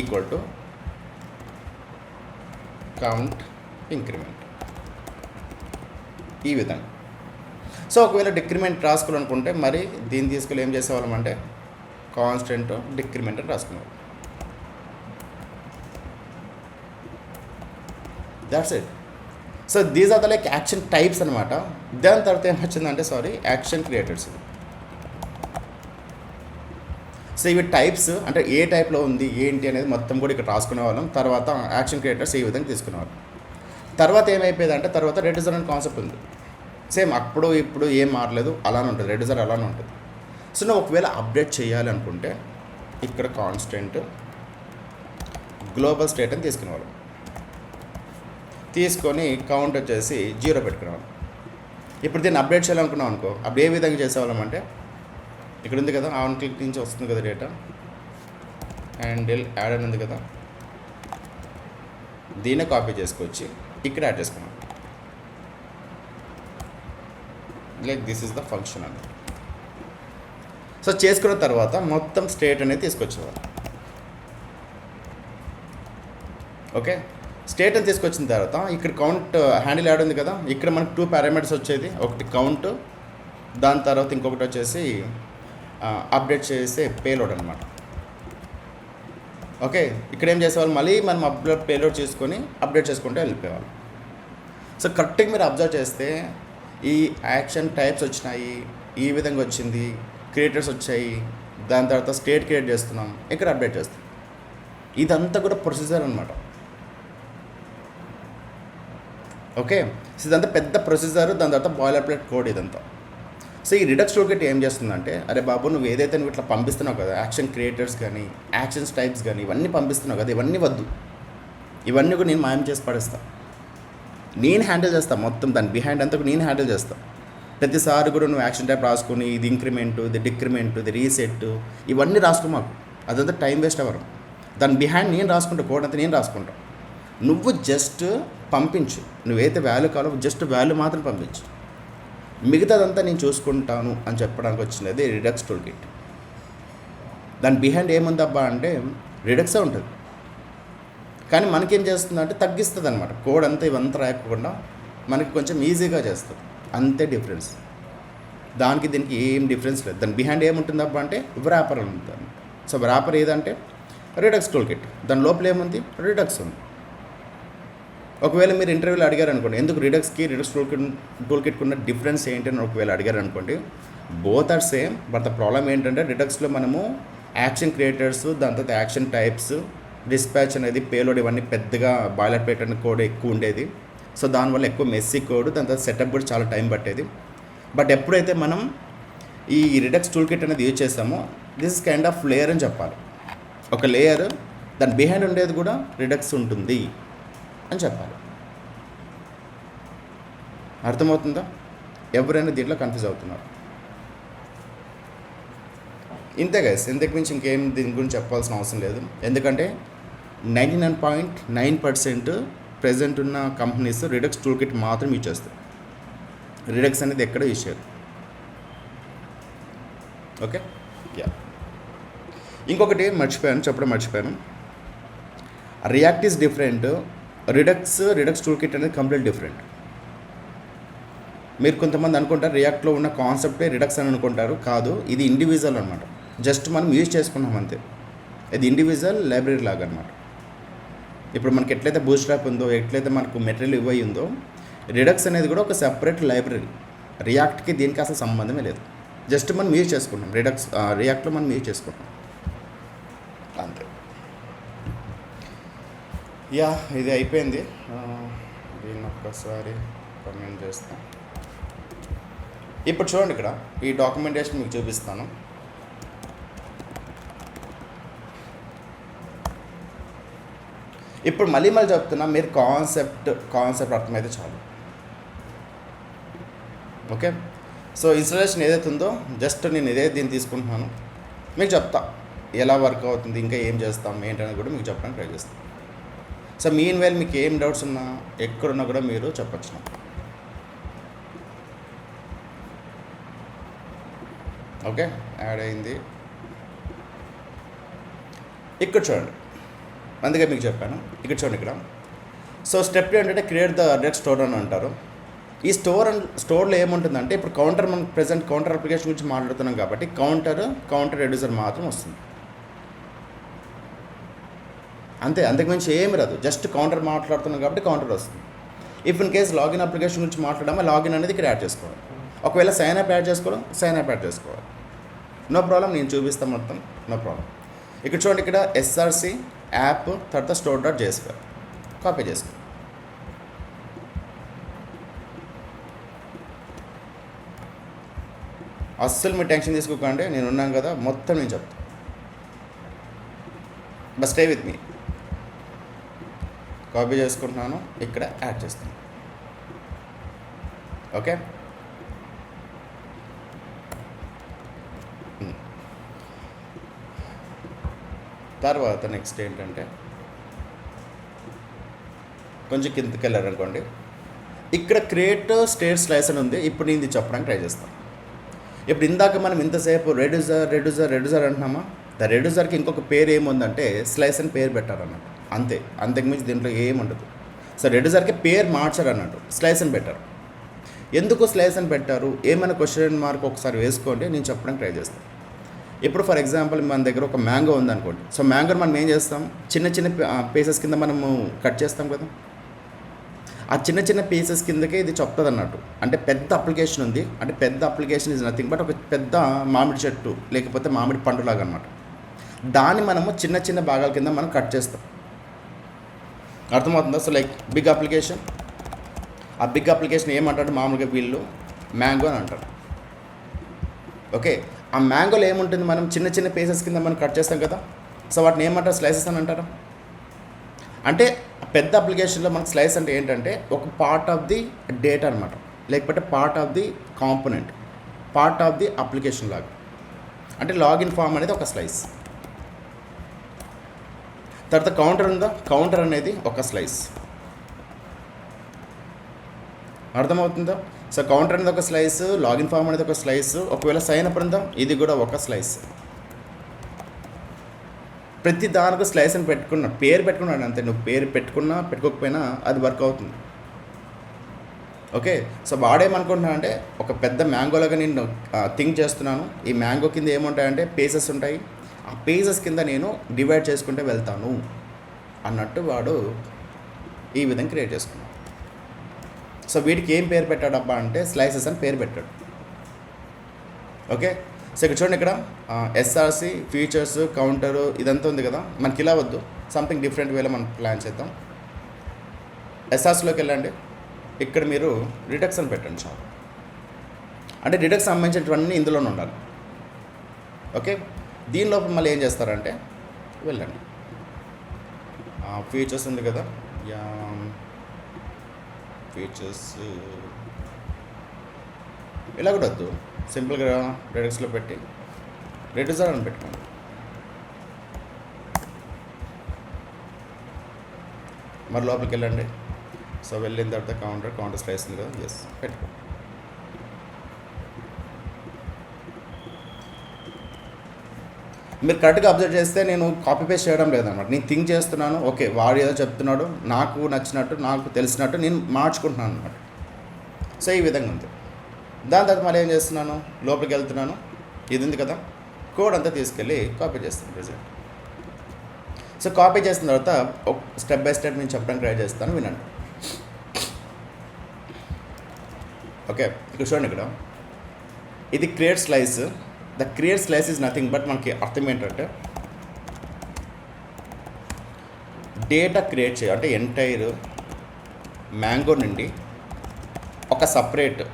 ఈక్వల్ టు కౌంట్ ఇంక్రిమెంట్, ఈ విధంగా. సో ఒకవేళ డిక్రిమెంట్ రాసుకోవాలనుకుంటే మరి దీన్ని తీసుకెళ్ళి ఏం చేసేవాళ్ళం అంటే కాన్స్టెంట్ డిక్రిమెంట్ అని రాసుకునేవాళ్ళం. That's it. So these are the like action types అనమాట. దాని తర్వాత ఏమొచ్చిందంటే యాక్షన్ క్రియేటర్స్. సో ఇవి టైప్స్ అంటే ఏ టైప్లో ఉంది ఏంటి అనేది మొత్తం కూడా ఇక్కడ రాసుకునే వాళ్ళం. తర్వాత యాక్షన్ క్రియేటర్స్ ఈ విధంగా తీసుకునేవాళ్ళం. తర్వాత ఏమైపోయేదంటే తర్వాత రెడ్యూసర్ అనే కాన్సెప్ట్ ఉంది. సేమ్ అప్పుడు ఇప్పుడు ఏం మారలేదు, అలానే ఉంటుంది, రెడ్యూసర్ అలానే ఉంటుంది. సో నువ్వు ఒకవేళ అప్డేట్ చేయాలి అనుకుంటే ఇక్కడ కాన్స్టెంట్ గ్లోబల్ స్టేట్ అని తీసుకునేవాళ్ళం. తీసుకొని కౌంట్ వచ్చేసి 0 పెట్టుకునేవాళ్ళం. ఇప్పుడు దీన్ని అప్డేట్ చేయాలనుకున్నాం అనుకో, అప్పుడు ఏ విధంగా చేసేవాళ్ళం అంటే ఇక్కడ ఉంది కదా, ఆన్ క్లిక్ నుంచి వస్తుంది కదా డేటా, హ్యాండిల్ యాడ్ అని ఉంది కదా, దీన్నే కాపీ చేసుకొచ్చి ఇక్కడ యాడ్ చేసుకున్నాం. Like this is the function అని. సో చేసుకున్న తర్వాత మొత్తం స్టేట్ అనేది తీసుకొచ్చేవాళ్ళు. ఓకే, స్టేట్ అని తీసుకొచ్చిన తర్వాత ఇక్కడ కౌంట్ హ్యాండిల్ యాడ్ ఉంది కదా, ఇక్కడ మనకు 2 పారామీటర్స్ వచ్చేది, ఒకటి కౌంట్, దాని తర్వాత ఇంకొకటి వచ్చేసి అప్డేట్ చేసే పేలోడ్ అనమాట. ఓకే, ఇక్కడ ఏం చేసేవాళ్ళు, మళ్ళీ మనం పేలోడ్ చేసుకొని అప్డేట్ చేసుకుంటూ వెళ్ళిపోయేవాళ్ళు. సో కరెక్ట్గా మీరు అబ్జర్వ్ చేస్తే ఈ యాక్షన్ టైప్స్ వచ్చినాయి, ఈ విధంగా వచ్చింది, క్రియేటర్స్ వచ్చాయి, దాని తర్వాత స్టేట్ క్రియేట్ చేస్తున్నాం, ఇక్కడ అప్డేట్ చేస్తాం. ఇదంతా కూడా ప్రొసీజర్ అనమాట. ఓకే, సో ఇదంతా పెద్ద ప్రొసీజర్, దాని తర్వాత బాయిలర్ ప్లేట్ కోడ్ ఇదంతా. సో ఈ రిడక్స్ టూల్కిట్ ఏం చేస్తుందంటే, అరే బాబు నువ్వు ఏదైతే నువ్వు ఇట్లా పంపిస్తున్నావు కదా, యాక్షన్ క్రియేటర్స్ కానీ యాక్షన్స్ టైప్స్ కానీ ఇవన్నీ పంపిస్తున్నావు కదా, ఇవన్నీ వద్దు, ఇవన్నీ కూడా నేను మాయం చేసి పడేస్తాను, నేను హ్యాండిల్ చేస్తాను మొత్తం, దాని బిహైండ్ అంతా నేను హ్యాండిల్ చేస్తాను. ప్రతిసారి కూడా నువ్వు యాక్షన్ టైప్ రాసుకొని ఇది ఇంక్రిమెంటు, ఇది డిక్రిమెంటు, ఇది రీసెట్, ఇవన్నీ రాసుకో మాకు, అదంతా టైం వేస్ట్ అవ్వరు. దాని బిహైండ్ నేను రాసుకుంటా, కోడ్ అంతా నేను రాసుకుంటా. నువ్వు జస్ట్ పంపించు, నువ్వైతే వాల్యూ కావాలో జస్ట్ వాల్యూ మాత్రం పంపించు, మిగతాదంతా నేను చూసుకుంటాను అని చెప్పడానికి వచ్చినది రిడక్స్ టూల్కిట్. దాని బిహైండ్ ఏముందబ్బా అంటే రిడక్సే ఉంటుంది, కానీ మనకేం చేస్తుంది అంటే తగ్గిస్తుంది అనమాట. కోడ్ అంతా ఇవంతా రాయకుండా మనకి కొంచెం ఈజీగా చేస్తుంది, అంతే డిఫరెన్స్. దానికి దీనికి ఏం డిఫరెన్స్ లేదు. దాని బిహైండ్ ఏముంటుందబ్బా అంటే వ్రాపర్ ఉంటుంది. సో వ్రాపర్ ఏదంటే రిడక్స్ టూల్కిట్, దాని లోపల ఏముంది, రిడక్స్ ఉంది. ఒకవేళ మీరు ఇంటర్వ్యూలో అడిగారు అనుకోండి, ఎందుకు రిడక్స్కి రిడక్స్ టూల్కిట్కి ఉన్న డిఫరెన్స్ ఏంటి అని ఒకవేళ అడిగారు అనుకోండి, both are same. But the problem ఏంటంటే రిడక్స్లో మనము యాక్షన్ క్రియేటర్స్, దాని తర్వాత యాక్షన్ టైప్స్, డిస్పాచ్ అనేది, పేలోడ్, ఇవన్నీ పెద్దగా బాయిలర్ ప్లేట్ అనే కోడ్ ఎక్కువ ఉండేది. సో దానివల్ల ఎక్కువ మెస్సీ కోడ్, దాని తర్వాత సెటప్ కూడా చాలా టైం పట్టేది. బట్ ఎప్పుడైతే మనం ఈ రిడక్స్ టూల్కిట్ అనేది యూజ్ చేస్తామో, this is kind of layer అని చెప్పాలి. ఒక లేయర్, దాని బిహైండ్ ఉండేది కూడా రిడక్స్ ఉంటుంది అని చెప్పాలి. అర్థమవుతుందా? ఎవరైనా దీంట్లో కన్ఫ్యూజ్ అవుతున్నారు. ఇంతే గైస్, ఇంతకు మించి ఇంకేం దీని గురించి చెప్పాల్సిన అవసరం లేదు. ఎందుకంటే 99.9% ప్రెజెంట్ ఉన్న కంపెనీస్ రిడక్స్ టూల్కిట్ మాత్రం యూజ్ చేస్తాయి. రిడక్స్ అనేది ఎక్కడ యూజ్ చేయరు. Okay, yeah. ఇంకొకటి చెప్పడం మర్చిపోయాను. React is different, redux toolkit అనేది కంప్లీట్ డిఫరెంట్. మీరు కొంతమంది అనుకుంటారు రియాక్ట్లో ఉన్న కాన్సెప్టే రిడక్స్ అని అనుకుంటారు. కాదు, ఇది ఇండివిజువల్ అనమాట. జస్ట్ మనం యూజ్ చేసుకున్నాం అంతే. ఇది ఇండివిజువల్ లైబ్రరీ లాగా అనమాట. ఇప్పుడు మనకి ఎట్లయితే బూట్స్ట్రాప్ ఉందో, ఎట్లయితే మనకు మెటీరియల్ ఇవ్వై ఉందో, రిడక్స్ అనేది కూడా ఒక సెపరేట్ లైబ్రరీ. రియాక్ట్కి దీనికి అసలు సంబంధమే లేదు. జస్ట్ మనం యూజ్ చేసుకుంటాం, రియాక్ట్లో మనం యూజ్ చేసుకుంటాం అంతే. యా, ఇది అయిపోయింది. దీన్ని ఒక్కసారి కమెంట్ చేస్తాను. ఇప్పుడు చూడండి, ఇక్కడ ఈ డాక్యుమెంటేషన్ మీకు చూపిస్తాను. ఇప్పుడు మళ్ళీ చెప్తున్నా, మీరు కాన్సెప్ట్ అర్థమైతే చాలు. ఓకే, సో ఇన్స్టాలేషన్ ఏదైతే ఉందో జస్ట్ నేను దీన్ని తీసుకుంటున్నాను, మీకు చెప్తా ఎలా వర్క్ అవుతుంది, ఇంకా ఏం చేస్తాం ఏంటనేది కూడా మీకు చెప్పడానికి ట్రై చేస్తాను. సో మీన్ వైల్ మీకు ఏం డౌట్స్ ఉన్నా, ఎక్కడున్నా కూడా మీరు చెప్పచ్చు. ఓకే, యాడ్ అయింది. ఇక్కడ చూడండి, అందుకే మీకు చెప్పాను. ఇక్కడ చూడండి, ఇక్కడ సో స్టెప్ ఏంటంటే క్రియేట్ ద రిడక్స్ స్టోర్ అని అంటారు. ఈ స్టోర్లో ఏముంటుందంటే, ఇప్పుడు మనం ప్రెజెంట్ కౌంటర్ అప్లికేషన్ గురించి మాట్లాడుతున్నాం కాబట్టి కౌంటర్ రెడ్యూసర్ మాత్రం వస్తుంది అంతే. అంతకుమించి ఏమి రాదు. జస్ట్ కౌంటర్ మాట్లాడుతున్నాం కాబట్టి కౌంటర్ వస్తుంది. If in case login application గురించి మాట్లాడమా, లాగిన్ అనేది ఇక్కడ యాడ్ చేసుకోవాలి. ఒకవేళ సైన్ అప్ యాడ్ చేసుకోవాలి. నో ప్రాబ్లం, నేను చూపిస్తాను మొత్తం, నో ప్రాబ్లం. ఇక్కడ చూడండి, ఇక్కడ ఎస్ఆర్సి యాప్ తర్వాత store.jsql కాపీ చేసుకో. అస్సలు మీరు టెన్షన్ తీసుకోకండి, నేను ఉన్నాను కదా, మొత్తం నేను చెప్తాను. Bus stay with me. Copy చేసుకుంటున్నాను, ఇక్కడ యాడ్ చేస్తాను. ఓకే, తర్వాత నెక్స్ట్ ఏంటంటే, కొంచెం కిందకి వెళ్ళారనుకోండి, ఇక్కడ క్రియేట్ స్టేట్ స్లైస్ అని ఉంది. ఇప్పుడు నేను ఇది చెప్పడానికి ట్రై చేస్తాను. ఇప్పుడు ఇందాక మనం ఇంతసేపు రెడ్యూసర్ అంటున్నామా, ద రెడ్యూసర్కి ఇంకొక పేరు ఏముందంటే స్లైస్ అని పేరు పెట్టారన్నట్టు, అంతే. అంతకుమించి దీంట్లో ఏముండదు. సో రెడ్యూసర్కి పేరు మార్చారు అన్నట్టు, స్లైస్ అని పెట్టారు. ఎందుకు స్లైస్ అని పెట్టారు, ఏమైనా క్వశ్చన్ మార్క్ ఒకసారి వేసుకోండి, నేను చెప్పడానికి ట్రై చేస్తాను. ఇప్పుడు ఫర్ ఎగ్జాంపుల్ మన దగ్గర ఒక మ్యాంగో ఉందనుకోండి. సో మ్యాంగోని మనం ఏం చేస్తాం, చిన్న చిన్న పీసెస్ కింద మనము కట్ చేస్తాం కదా. ఆ చిన్న చిన్న పీసెస్ కిందకే ఇది చెప్తుంది అన్నట్టు. అంటే పెద్ద అప్లికేషన్ ఉంది, అంటే పెద్ద అప్లికేషన్ ఇస్ నథింగ్ బట్ ఒక పెద్ద మామిడి చెట్టు లేకపోతే మామిడి పండులాగా అనమాట. దాన్ని మనము చిన్న చిన్న భాగాల కింద మనం కట్ చేస్తాం. అర్థమవుతుందా? సో లైక్ బిగ్ అప్లికేషన్, ఆ బిగ్ అప్లికేషన్ ఏమంటారు మామూలుగా వీళ్ళు మ్యాంగో అని అంటారు. ఓకే, ఆ మ్యాంగోలో ఏముంటుంది, మనం చిన్న చిన్న పీసెస్ కింద మనం కట్ చేస్తాం కదా. సో వాటిని ఏమంటారు, స్లైసెస్ అని అంటారు. అంటే పెద్ద అప్లికేషన్లో మనకు స్లైస్ అంటే ఏంటంటే ఒక పార్ట్ ఆఫ్ ది డేటా అనమాట, లేకపోతే part of the component, part of the application లాగా. అంటే లాగిన్ ఫామ్ అనేది ఒక స్లైస్. తర్వాత కౌంటర్ ఉందా, కౌంటర్ అనేది ఒక స్లైస్. అర్థమవుతుందా? సో కౌంటర్ అనేది ఒక స్లైస్, లాగిన్ ఫామ్ అనేది ఒక స్లైస్, ఒకవేళ సైన్ అప్ ఉందా ఇది కూడా ఒక స్లైస్. ప్రతి దానికి స్లైస్ అని పెట్టుకున్నా, పేరు పెట్టుకున్నాడు అంతే. నువ్వు పేరు పెట్టుకున్నా పెట్టుకోకపోయినా అది వర్క్ అవుతుంది. ఓకే, సో వాడేమనుకుంటున్నా అంటే ఒక పెద్ద మ్యాంగోలాగా నేను థింక్ చేస్తున్నాను. ఈ మ్యాంగో కింద ఏముంటాయంటే పేసెస్ ఉంటాయి, ఆ పేసెస్ కింద నేను డివైడ్ చేసుకుంటే వెళ్తాను అన్నట్టు వాడు ఈ విధంగా క్రియేట్ చేసుకున్నాడు. సో వీటికి ఏం పేరు పెట్టాడబ్బా అంటే స్లైసెస్ అని పేరు పెట్టాడు. ఓకే, సో ఇక్కడ చూడండి, ఇక్కడ ఎస్ఆర్సి, ఫీచర్స్, కౌంటరు ఇదంతా ఉంది కదా. మనకి ఇలా వద్దు, సంథింగ్ డిఫరెంట్ వేలో మనం ప్లాన్ చేద్దాం. ఎస్ఆర్సిలోకి వెళ్ళండి, ఇక్కడ మీరు రిడక్స్ అని పెట్టండి చాలు. అంటే రిడక్స్ సంబంధించినవన్నీ ఇందులోనే ఉండాలి. ఓకే, దీనిలోపు మళ్ళీ ఏం చేస్తారంటే వెళ్ళండి, ఫీచర్స్ ఉంది కదా, ఫీచర్స్ ఇలా కూడా వద్దు, సింపుల్గా రిడక్స్లో పెట్టి రిడ్యూసర్ అని పెట్టుకోండి. మరి లోపలికి వెళ్ళండి. సో వెళ్ళిన తర్వాత కౌంటర్ స్లైస్ ఉంది కదా, ఎస్ పెట్టుకో. మీరు కరెక్ట్గా అబ్జర్వ్ చేస్తే నేను కాపీ పేస్ట్ చేయడం లేదన్నమాట. నేను థింక్ చేస్తున్నాను, ఓకే వాడు ఏదో చెప్తున్నాడు, నాకు నచ్చినట్టు నాకు తెలిసినట్టు నేను మార్చుకుంటున్నాను అనమాట. సో ఈ విధంగా ఉంది. దాని తర్వాత మళ్ళీ ఏం చేస్తున్నాను, లోపలికి వెళ్తున్నాను, ఇది ఉంది కదా, కోడ్ అంతా తీసుకెళ్ళి కాపీ చేస్తాను ప్రెజెంట్. సో కాపీ చేసిన తర్వాత స్టెప్ బై స్టెప్ నేను చెప్పడానికి ట్రై చేస్తాను, వినండి. ఓకే, ఇక్కడ చూడండి, ఇక్కడ ఇది create slice. The create slice is nothing but మనకి అర్థం ఏంటంటే డేటా క్రియేట్ చేయాలి. అంటే ఎంటైర్ మ్యాంగో నుండి ఒక సపరేట్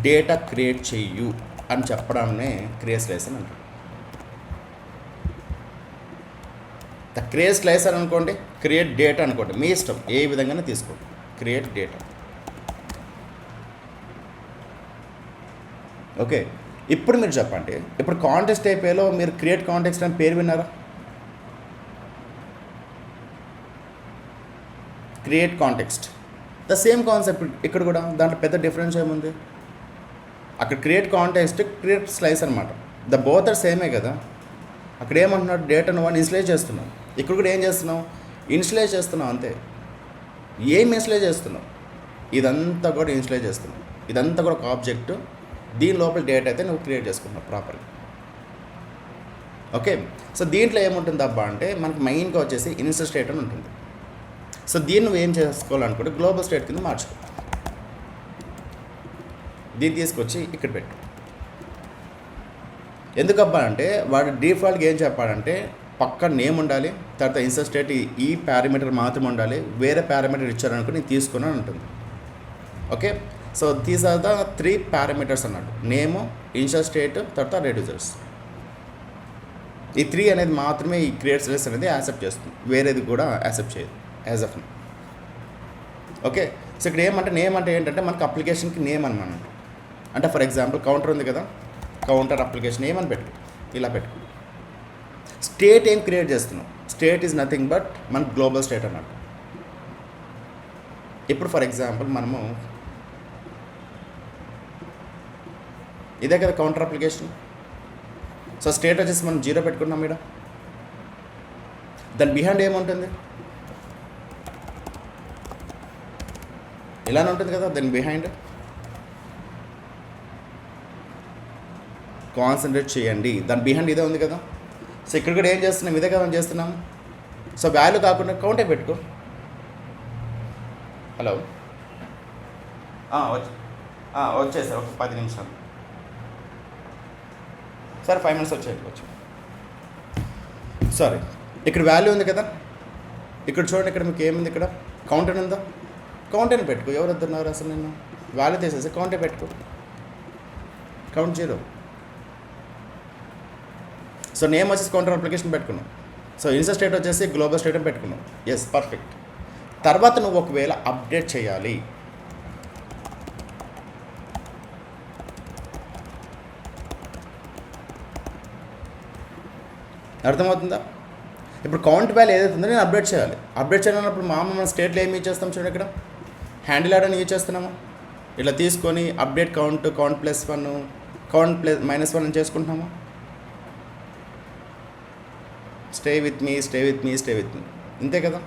డేటా క్రియేట్ చెయ్యు అని చెప్పడాన్నే క్రియేట్ స్లైస్ అని అంటారు. ద క్రియేట్ స్లైస్ అని అనుకోండి, క్రియేట్ డేటా అనుకోండి, మీ ఇష్టం ఏ విధంగానే తీసుకోండి. Create data. ఓకే, ఇప్పుడు మీరు చెప్పండి, ఇప్పుడు కాంటెక్స్ట్ అయిపోయేలో మీరు క్రియేట్ కాంటెక్స్ట్ అని పేరు విన్నారా? Create context the same concept ఇక్కడ కూడా. దాంట్లో పెద్ద డిఫరెన్స్ ఏముంది? అక్కడ క్రియేట్ కాంటెక్స్ట్, క్రియేట్ స్లైస్ అనమాట. ద బోత్ ఆర్ సేమే కదా. అక్కడ ఏమంటున్నాడు, డేటాను వాడిని ఇన్స్లైజ్ చేస్తున్నాం. ఇక్కడ కూడా ఏం చేస్తున్నాం, ఇన్స్లైజ్ చేస్తున్నాం అంతే. ఏం ఇన్స్లైజ్ చేస్తున్నాం, ఇదంతా కూడా ఇన్స్లైజ్ చేస్తున్నాం. ఇదంతా కూడా ఒక ఆబ్జెక్ట్, దీని లోపల డేటా అయితే నువ్వు క్రియేట్ చేసుకుంటున్నావు ప్రాపర్గా. ఓకే, సో దీంట్లో ఏముంటుంది అబ్బా అంటే మనకి మెయిన్గా వచ్చేసి ఇన్స్టెంట్ స్టేట్ అని ఉంటుంది. సో దీన్ని నువ్వు ఏం చేసుకోవాలనుకుంటే గ్లోబల్ స్టేట్ కింద మార్చుకో. దీన్ని తీసుకొచ్చి ఇక్కడ పెట్టు. ఎందుకబ్బా అంటే వాడు డిఫాల్ట్గా ఏం చెప్పాడంటే పక్క నేమ్ ఉండాలి, తర్వాత ఇన్స్టెంట్ స్టేట్ ఈ పారామీటర్ మాత్రం ఉండాలి, వేరే పారామీటర్ ఇచ్చారనుకో నేను తీసుకున్నాను ఉంటుంది. Okay, so these are the 3 parameters అన్నట్టు, నేము, ఇన్స్టెంట్ స్టేట్, తర్వాత రెడ్యూసర్స్. ఈ 3 అనేది మాత్రమే ఈ క్రియేట్ స్లైస్ అనేది యాక్సెప్ట్ చేస్తుంది, వేరేది కూడా యాక్సెప్ట్ చేయదు యాజ్ ఆఫ్. ఓకే, సో ఇక్కడ ఏమంటే నేమ్ అంటే ఏంటంటే మనకు అప్లికేషన్కి నేమ్ అనమాట. అంటే ఫర్ ఎగ్జాంపుల్ కౌంటర్ ఉంది కదా, కౌంటర్ అప్లికేషన్ ఏమని పెట్టు, ఇలా పెట్టు. స్టేట్ ఏం క్రియేట్ చేస్తున్నాం, స్టేట్ ఈజ్ నథింగ్ బట్ మన గ్లోబల్ స్టేట్ అన్నట్టు. ఇప్పుడు ఫర్ ఎగ్జాంపుల్ మనము ఇదే కదా కౌంటర్ అప్లికేషన్. సో స్టేట్ వచ్చేసి మనం 0 పెట్టుకున్నాం ఇక్కడ. దాని బిహైండ్ ఏముంటుంది, ఇలానే ఉంటుంది కదా దాని బిహైండ్. కాన్సన్ట్రేట్ చేయండి. దాని బిహైండ్ ఇదే ఉంది కదా. సో ఇక్కడ కూడా ఏం చేస్తున్నాం, ఇదే కదా చేస్తున్నాము. సో వాల్యూ కాకుండా కౌంటే పెట్టుకో. హలో వచ్చేసారు ఒక 10 నిమిషాలు. సరే 5 minutes వచ్చేయచ్చు. సారీ, ఇక్కడ వాల్యూ ఉంది కదా. ఇక్కడ చూడండి, ఇక్కడ మీకు ఏముంది, ఇక్కడ కౌంటర్ ఉందా. కౌంటర్ని పెట్టుకో. ఎవరు వద్దన్నారు అసలు? నేను వాల్యూ తీసేసి కౌంటే పెట్టుకో. కౌంట్ 0. సో నేమ్ వచ్చేసి కౌంటర్ అప్లికేషన్ పెట్టుకున్నాం. సో ఇన్స్టా స్టేట్ వచ్చేసి గ్లోబల్ స్టేట్ పెట్టుకున్నాం. Yes, perfect. తర్వాత నువ్వు ఒకవేళ అప్డేట్ చేయాలి, అర్థమవుతుందా? ఇప్పుడు కౌంట్ వాల్యూ ఏదైతే ఉందో నేను అప్డేట్ చేయాలి. అప్డేట్ చేయాలన్నప్పుడు మన స్టేట్లో ఏమి యూజ్ చేస్తాం చూడండి, ఇక్కడ హ్యాండిల్ యాడ్ అని యూజ్ చేస్తున్నాము. ఇలా తీసుకొని అప్డేట్ కౌంట్ +1 కౌంట్ -1 అని చేసుకుంటున్నాము. స్టే విత్ మీ ఇంతే కదా.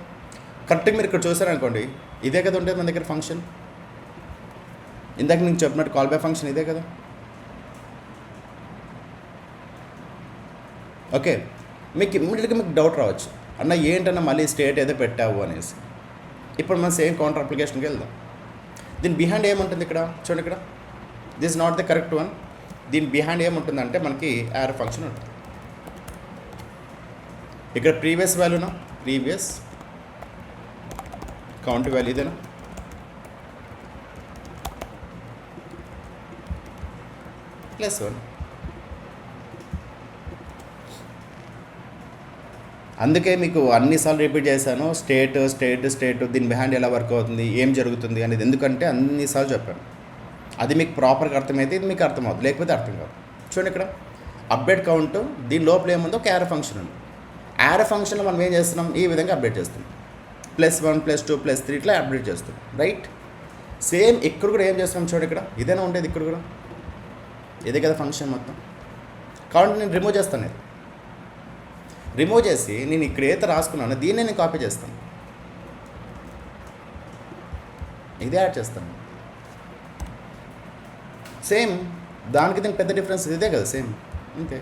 కరెక్ట్గా మీరు ఇక్కడ చూసారనుకోండి, ఇదే కదా ఉండేది మన దగ్గర ఫంక్షన్. ఇందాక నేను చెప్పినట్టు కాల్ బై ఫంక్షన్ ఇదే కదా. ఓకే, మీకు ఇమ్మీడియట్గా మీకు డౌట్ రావచ్చు, అన్న ఏంటన్నా మళ్ళీ స్టేట్ ఏదో పెట్టావు అనేసి. ఇప్పుడు మనం సేమ్ కౌంటర్ అప్లికేషన్కి వెళ్దాం. దీని బిహైండ్ ఏముంటుంది ఇక్కడ చూడండి, ఇక్కడ this not the correct one. దీని బిహైండ్ ఏముంటుందంటే మనకి యార్ ఫంక్షన్ ఉంటుంది. ఇక్కడ ప్రీవియస్ వాల్యూనా, ప్రీవియస్ కౌంట్ వాల్యూ ఇదేనా. +1. అందుకే మీకు అన్నిసార్లు రిపీట్ చేశాను, స్టేట్ దీని బిహైండ్ ఎలా వర్క్ అవుతుంది, ఏం జరుగుతుంది అనేది. ఎందుకంటే అన్నిసార్లు చెప్పాను. అది మీకు ప్రాపర్గా అర్థమైతే ఇది మీకు అర్థమవుతుంది, లేకపోతే అర్థం కాదు. చూడండి, ఇక్కడ అప్డేట్ కౌంట్, దీని లోపల ఏముందో ఒక యారో ఫంక్షన్ ఉంది. యారో ఫంక్షన్లో మనం ఏం చేస్తున్నాం, ఈ విధంగా అప్డేట్ చేస్తున్నాం. +1 +2 +3 ఇట్లా అప్డేట్ చేస్తున్నాం, రైట్. సేమ్ ఇక్కడ కూడా ఏం చేస్తున్నాం చూడండి, ఇక్కడ ఇదేనా ఉండేది, ఇక్కడ కూడా ఇదే కదా ఫంక్షన్ మొత్తం. కాబట్టి నేను రిమూవ్ చేస్తాను. ఇది రిమూవ్ చేసి నేను ఇక్కడ ఏదైతే రాసుకున్నానో దీన్నే నేను కాపీ చేస్తాను, ఇదే యాడ్ చేస్తాను. సేమ్ దానికి దీనికి పెద్ద డిఫరెన్స్ ఇదే కదా, సేమ్ అంతే.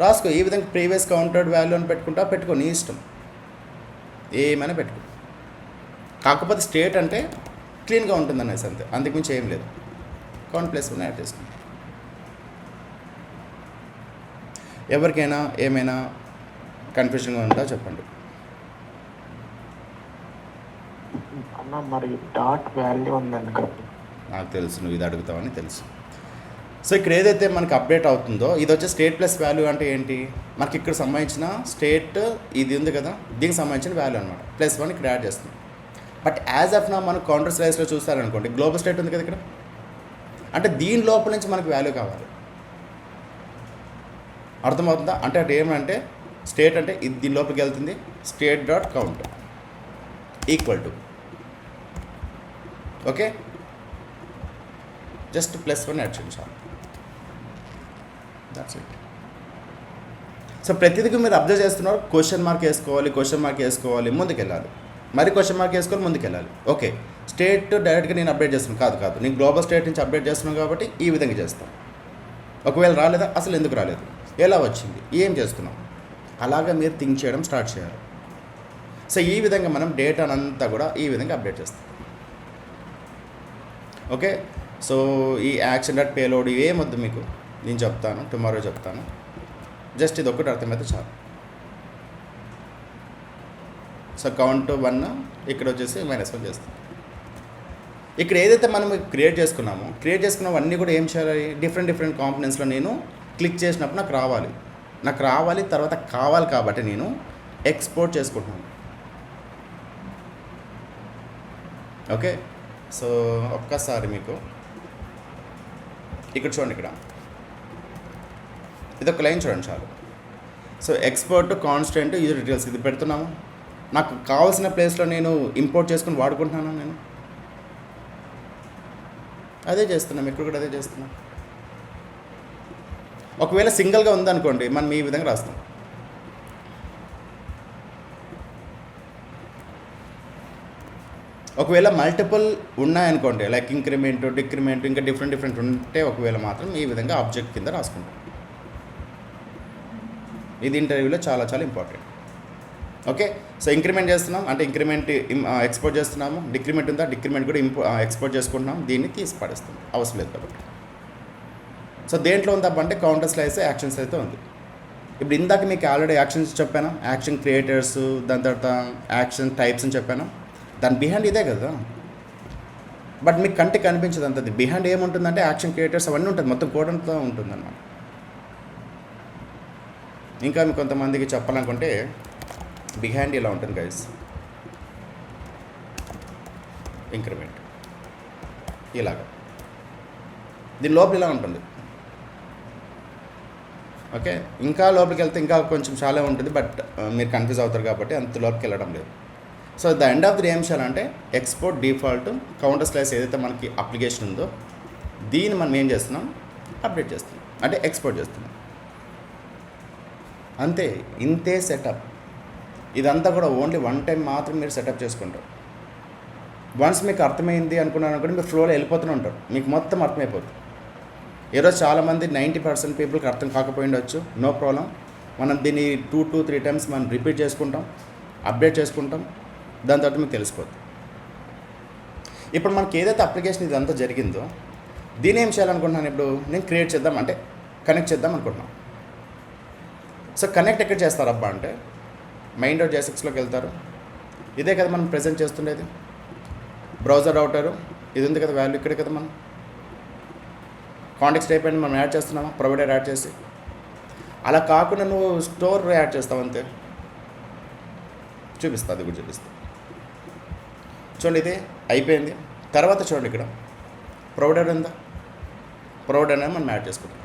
రాసుకో ఈ విధంగా ప్రీవియస్ కౌంటెడ్ వాల్యూ అని పెట్టుకో, నీ ఇష్టం ఏమైనా పెట్టుకో. కాకపోతే స్టేట్ అంటే క్లీన్గా ఉంటుంది అనేసి అంతే, అంతకుమించి ఏం లేదు. కౌంట్ +1 యాడ్ చేసుకుంటాం. ఎవరికైనా ఏమైనా కన్ఫ్యూజన్గా ఉందా చెప్పండి. అన్న మరి డాట్ వాల్యూ ఉందండి కదా. నాకు తెలుసు నువ్వు ఇది అడుగుతావని తెలుసు. సో ఇక్కడ ఏదైతే మనకి అప్డేట్ అవుతుందో ఇది వచ్చే స్టేట్ ప్లస్ వాల్యూ అంటే ఏంటి, మనకి ఇక్కడ సంబంధించిన స్టేట్ ఇది ఉంది కదా, దీనికి సంబంధించిన వాల్యూ అనమాట. +1 ఇక్కడ యాడ్ చేస్తుంది. బట్ యాజ్ ఆఫ్ నా మనం కౌంటర్ స్లైస్లో చూస్తారనుకోండి, గ్లోబల్ స్టేట్ ఉంది కదా ఇక్కడ, అంటే దీని లోపల నుంచి మనకు వాల్యూ కావాలి. అర్థమవుతుందా? అంటే అటు ఏమంటే స్టేట్ అంటే ఇది దీని లోపలికి వెళ్తుంది, state.count = ఓకే, జస్ట్ +1 యాడ్ చేయించాలి, దట్స్ ఇట్. సో ప్రతిదికి మీరు అబ్జర్వ్ చేస్తున్నారు, క్వశ్చన్ మార్క్ వేసుకోవాలి, ముందుకెళ్ళాలి, మరి క్వశ్చన్ మార్క్ వేసుకోవాలి, ముందుకెళ్ళాలి. ఓకే, స్టేట్ డైరెక్ట్గా నేను అప్డేట్ చేస్తున్నాను కాదు, నేను గ్లోబల్ స్టేట్ నుంచి అప్డేట్ చేస్తున్నాను కాబట్టి ఈ విధంగా చేస్తాను. ఒకవేళ రాలేదా, అసలు ఎందుకు రాలేదు, ఎలా వచ్చింది, ఏం చేస్తున్నాం, అలాగా మీరు థింక్ చేయడం స్టార్ట్ చేయాలి. సో ఈ విధంగా మనం డేటానంతా కూడా ఈ విధంగా అప్డేట్ చేస్తాం. ఓకే, సో ఈ action.payload ఏమొద్దు మీకు, నేను చెప్తాను, టుమారో చెప్తాను. జస్ట్ ఇది ఒక్కటి అర్థమైతే చాలు. సో కౌంట్ 1 ఇక్కడ వచ్చేసి -1 చేస్తాం. ఇక్కడ ఏదైతే మనం క్రియేట్ చేసుకున్నవన్నీ కూడా ఏం చేయాలి, డిఫరెంట్ కాంపోనెంట్స్లో నేను క్లిక్ చేసినప్పుడు నాకు రావాలి, తర్వాత కావాలి కాబట్టి నేను ఎక్స్పోర్ట్ చేసుకుంటున్నాను. ఓకే, సో ఒక్కసారి మీకు ఇక్కడ చూడండి, ఇక్కడ ఇది ఒక లైన్ చూడండి చాలు. So export constant user details ఇది పెడుతున్నాము. నాకు కావాల్సిన ప్లేస్లో నేను ఇంపోర్ట్ చేసుకుని వాడుకుంటున్నాను, నేను అదే చేస్తున్నాం, ఇక్కడ కూడా అదే చేస్తున్నాం. ఒకవేళ సింగిల్గా ఉందనుకోండి, మనం ఈ విధంగా రాస్తాం. ఒకవేళ మల్టిపుల్ ఉన్నాయనుకోండి, లైక్ ఇంక్రిమెంట్, డిక్రిమెంట్, ఇంకా డిఫరెంట్ ఉంటే ఒకవేళ మాత్రం ఈ విధంగా ఆబ్జెక్ట్ కింద రాసుకుంటాం. ఇది ఇంటర్వ్యూలో చాలా చాలా ఇంపార్టెంట్. ఓకే, సో ఇంక్రిమెంట్ చేస్తున్నాం అంటే ఇంక్రిమెంట్ ఎక్స్పోర్ట్ చేస్తున్నాము, డిక్రిమెంట్ ఉందా డిక్రిమెంట్ కూడా ఎక్స్పోర్ట్ చేసుకుంటున్నాం, దీన్ని తీసి పడేస్తాం అవసరం లేదు కాబట్టి. సో దేంట్లో ఉందబ్బా అంటే కౌంటర్ స్లైస్ యాక్షన్స్ అయితే ఉంది. ఇప్పుడు ఇందాక మీకు ఆల్రెడీ యాక్షన్స్ చెప్పాను, యాక్షన్ క్రియేటర్స్, దాని తర్వాత యాక్షన్ టైప్స్ అని చెప్పాను. దాని బిహైండ్ ఇదే కదా, బట్ మీకు కంటికి కనిపించదు అంతది. బిహైండ్ ఏముంటుందంటే యాక్షన్ క్రియేటర్స్ అవన్నీ ఉంటుంది, మొత్తం కోడ్ అంతా ఉంటుందన్నమాట. ఇంకా మీకు కొంతమందికి చెప్పాలనుకుంటే బిహైండ్ ఇలా ఉంటుంది గైస్, ఇంక్రిమెంట్ ఇలాగా, దీని లోపల ఇలా ఉంటుంది. ఓకే, ఇంకా లోపలికి వెళ్తే ఇంకా కొంచెం చాలా ఉంటుంది, బట్ మీరు కన్ఫ్యూజ్ అవుతారు కాబట్టి అంత లోపలికి వెళ్ళడం లేదు. So the end of the ఏం చేయాలంటే ఎక్స్పోర్ట్ డిఫాల్ట్ కౌంటర్ స్లైస్ ఏదైతే మనకి అప్లికేషన్ ఉందో దీన్ని మనం ఏం చేస్తున్నాం, అప్డేట్ చేస్తున్నాం అంటే ఎక్స్పోర్ట్ చేస్తున్నాం. అంతే, ఇంతే సెటప్. ఇదంతా కూడా ఓన్లీ వన్ టైం మాత్రం మీరు సెటప్ చేసుకుంటారు. వన్స్ మీకు అర్థమైంది అనుకున్నాను అనుకుంటే మీరు ఫ్లోలో వెళ్ళిపోతూనే ఉంటారు, మీకు మొత్తం అర్థమైపోతుంది. ఈరోజు చాలామంది 90% పీపుల్కి అర్థం కాకపోయిండొచ్చు, నో ప్రాబ్లం. మనం దీన్ని 2 to 3 times మనం రిపీట్ చేసుకుంటాం, అప్డేట్ చేసుకుంటాం, దాని తర్వాత మీకు తెలిసిపోతుంది. ఇప్పుడు మనకి ఏదైతే అప్లికేషన్ ఇదంతా జరిగిందో దీన్ని ఏం చేయాలనుకుంటున్నాను, ఇప్పుడు నేను క్రియేట్ చేద్దాం అంటే కనెక్ట్ చేద్దాం అనుకుంటున్నాను. సో కనెక్ట్ ఎక్కడ చేస్తారు అబ్బా అంటే main.jsxలోకి వెళ్తారు. ఇదే కదా మనం ప్రెజెంట్ చేస్తుండేది, బ్రౌజర్ రౌటరు ఇది ఉంది కదా, వాల్యూ ఇక్కడే కదా. మనం కాంటెక్స్ట్ అయిపోయింది, మనం యాడ్ చేస్తున్నామా, ప్రొవైడర్ యాడ్ చేసి. అలా కాకుండా నువ్వు స్టోర్ యాడ్ చేస్తావు అంతే. చూపిస్తా, అది కూడా చూపిస్తా. చూడండి, ఇది అయిపోయింది. తర్వాత చూడండి ఇక్కడ ప్రొవైడర్ ఉందా, ప్రొవైడర్ అనేది మనం యాడ్ చేసుకుంటాం.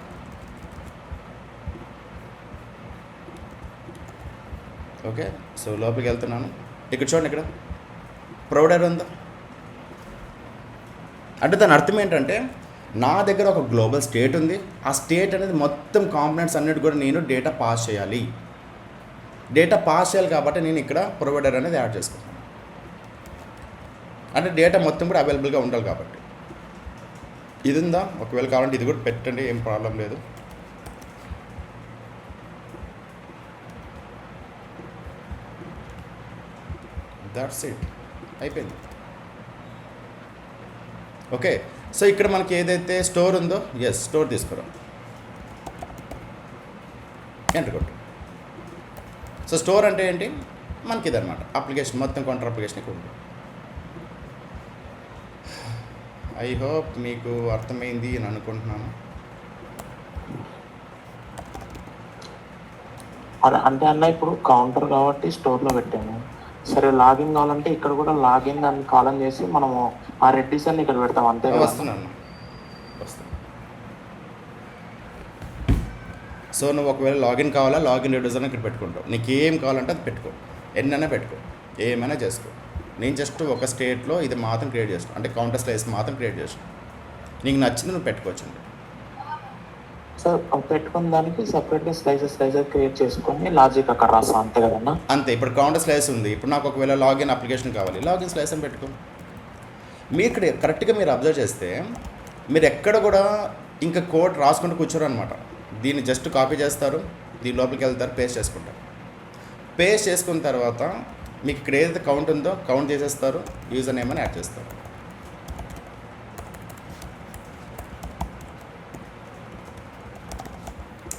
ఓకే, సో లోపలికి వెళ్తున్నాను. ఇక్కడ చూడండి, ఇక్కడ ప్రొవైడర్ ఉందా అంటే దాని అర్థం ఏంటంటే నా దగ్గర ఒక గ్లోబల్ స్టేట్ ఉంది, ఆ స్టేట్ అనేది మొత్తం కాంపోనెంట్స్ అన్నిటి కూడా నేను డేటా పాస్ చేయాలి. డేటా పాస్ చేయాలి కాబట్టి నేను ఇక్కడ ప్రొవైడర్ అనేది యాడ్ చేసుకుంటాను. అంటే డేటా మొత్తం కూడా అవైలబుల్గా ఉండాలి కాబట్టి. ఇది ఉందా, ఒకవేళ కావాలంటే ఇది కూడా పెట్టండి, ఏం ప్రాబ్లం లేదు. దట్స్ ఇట్, అయిపోయింది. ఓకే, సో ఇక్కడ మనకి ఏదైతే స్టోర్ ఉందో ఎస్ స్టోర్ తీసుకురాం, ఎంటర్ కొట్టు. సో స్టోర్ అంటే ఏంటి, మనకి ఇదన్నమాట అప్లికేషన్, మొత్తం కౌంటర్ అప్లికేషన్ ఇక్కడ ఉంది. ఐ హోప్ మీకు అర్థమైంది అని అనుకుంటున్నాను. అంటే అన్న ఇప్పుడు కౌంటర్ కాబట్టి స్టోర్లో పెట్టాము. సరే, లాగిన్ కావాలంటే ఇక్కడ కూడా లాగిన్ దాన్ని కాలం చేసి మనము ఆ రెడ్డిస్ అని ఇక్కడ పెడతాం అంతే. వస్తున్నాను. సో నువ్వు ఒకవేళ లాగిన్ కావాలా, లాగిన్ రెడ్యూస్ అని ఇక్కడ పెట్టుకుంటావు. నీకు ఏం కావాలంటే అది పెట్టుకో, ఎన్నైనా పెట్టుకో, ఏమైనా చేసుకో. నేను జస్ట్ ఒక స్టేట్లో ఇది మాత్రం క్రియేట్ చేస్తాను, అంటే కౌంటర్ స్లైస్ మాత్రం క్రియేట్ చేస్తాను. నీకు నచ్చింది నువ్వు పెట్టుకోవచ్చండి. సార్ పెట్టుకున్న దానికి సపరేట్గా స్లైసెస్ క్రియేట్ చేసుకొని లాజిక్ అక్కడ రాస్తాం అంతే కదన్నా. అంతే. ఇప్పుడు కౌంటర్ స్లైస్ ఉంది, ఇప్పుడు నాకు ఒకవేళ లాగిన్ అప్లికేషన్ కావాలి, లాగిన్ స్లైస్ అని పెట్టుకో. మీరు ఇక్కడ కరెక్ట్గా మీరు అబ్జర్వ్ చేస్తే మీరు ఎక్కడ కూడా ఇంకా కోడ్ రాసుకుంటూ కూర్చోరు అనమాట. దీన్ని జస్ట్ కాపీ చేస్తారు, దీని లోపలికి వెళ్తారు, పేస్ట్ చేసుకుంటారు. పేస్ట్ చేసుకున్న తర్వాత మీకు ఇక్కడ ఏదైతే కౌంట్ ఉందో కౌంట్ చేసేస్తారు, యూజర్ నేమ్ అని యాడ్ చేస్తారు.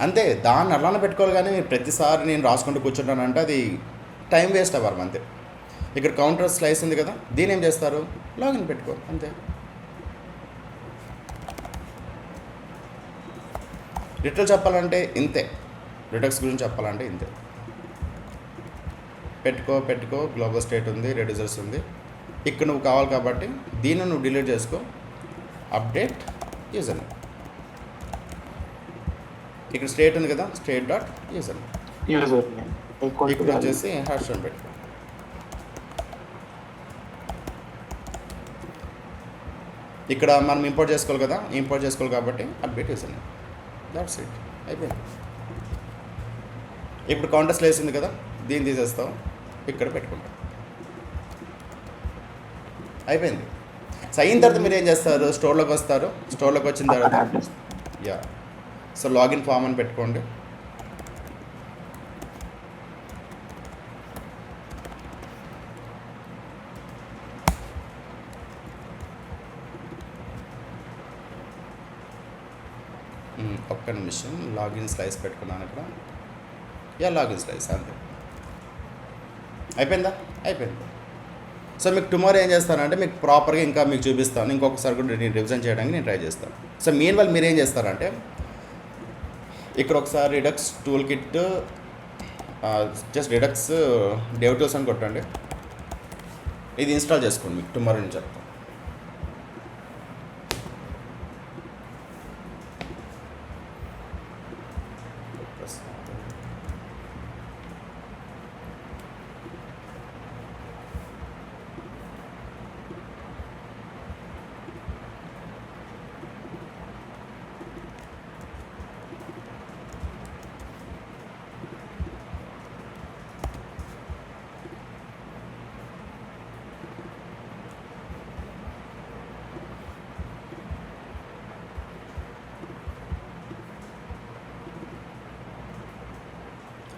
అంతే, దాన్ని అలానే పెట్టుకోవాలి. కానీ మీరు ప్రతిసారి నేను రాసుకుంటూ కూర్చుంటానంటే అది టైం వేస్ట్ అవ్వాలి అంతే. ఇక్కడ కౌంటర్ స్లైస్ ఉంది కదా, దీని ఏం చేస్తారు, లాగిన్ పెట్టుకో అంతే. రిటర్న్ చెప్పాలంటే ఇంతే, రిటర్న్స్ గురించి చెప్పాలంటే ఇంతే. పెట్టుకో గ్లోబల్ స్టేట్ ఉంది, రెడ్యూసర్స్ ఉంది. ఇక్కడ నువ్వు కావాలి కాబట్టి దీన్ని నువ్వు డిలీట్ చేసుకో, అప్డేట్ యూజర్ నేమ్. ఇక్కడ స్టేట్ ఉంది కదా, స్టేట్ డాట్ యూజర్ నేమ్. ఇక్కడ వచ్చేసి హ్యాష్ అని పెట్టుకో. ఇక్కడ మనం ఇంపోర్ట్ చేసుకోవాలి కదా, ఇంపోర్ట్ చేసుకోవాలి కాబట్టి update user name. That's it, అయిపోయింది. ఇప్పుడు కౌంటర్ స్లైస్ ఉంది కదా, దీన్ని తీసేస్తాం, ఇక్కడ పెట్టుకుంటాం. అయిపోయింది. సో అయిన తర్వాత మీరు ఏం చేస్తారు, స్టోర్లోకి వస్తారు. స్టోర్లోకి వచ్చిన అక్కడ తర్వాత యాడ్ చేస్తాను. యా, సో లాగిన్ ఫామ్ అని పెట్టుకోండి. ఒక్క నిమిషం, లాగిన్ స్లైస్ పెట్టుకున్నాను ఇక్కడ. యా, లాగిన్ స్లైస్ అంతే. అయిపోయిందా? అయిపోయింది. సో మీకు టుమారో ఏం చేస్తానంటే మీకు ప్రాపర్గా ఇంకా మీకు చూపిస్తాను. ఇంకొకసారి కూడా నేను రివిజన్ చేయడానికి నేను ట్రై చేస్తాను. సో మెయిన్ వాళ్ళు మీరు ఏం చేస్తారంటే ఇక్కడ ఒకసారి redux tool kit, just redux dev tools అని కొట్టండి. ఇది ఇన్స్టాల్ చేసుకోండి. మీకు టుమారో నేను చెప్తాను.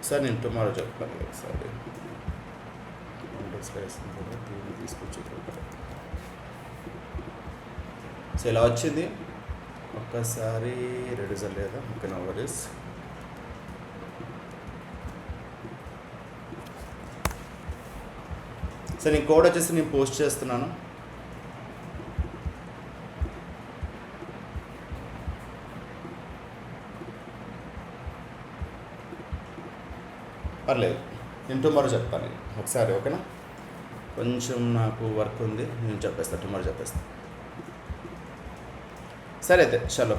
సార్ నేను టుమారో చెప్తాను ఒకసారి. దీన్ని తీసుకొచ్చి సో ఇలా వచ్చింది. ఒక్కసారి రెడ్యూసర్ లేదా ఓకే, నో వరీస్. సో నేను కోడ్ వచ్చేసి నేను పోస్ట్ చేస్తున్నాను. పర్లేదు, నేను టుమారో చెప్తాను ఒకసారి, ఓకేనా? కొంచెం నాకు వర్క్ ఉంది, నేను చెప్పేస్తాను, టుమారో చెప్పేస్తాను. సరే అయితే చలో.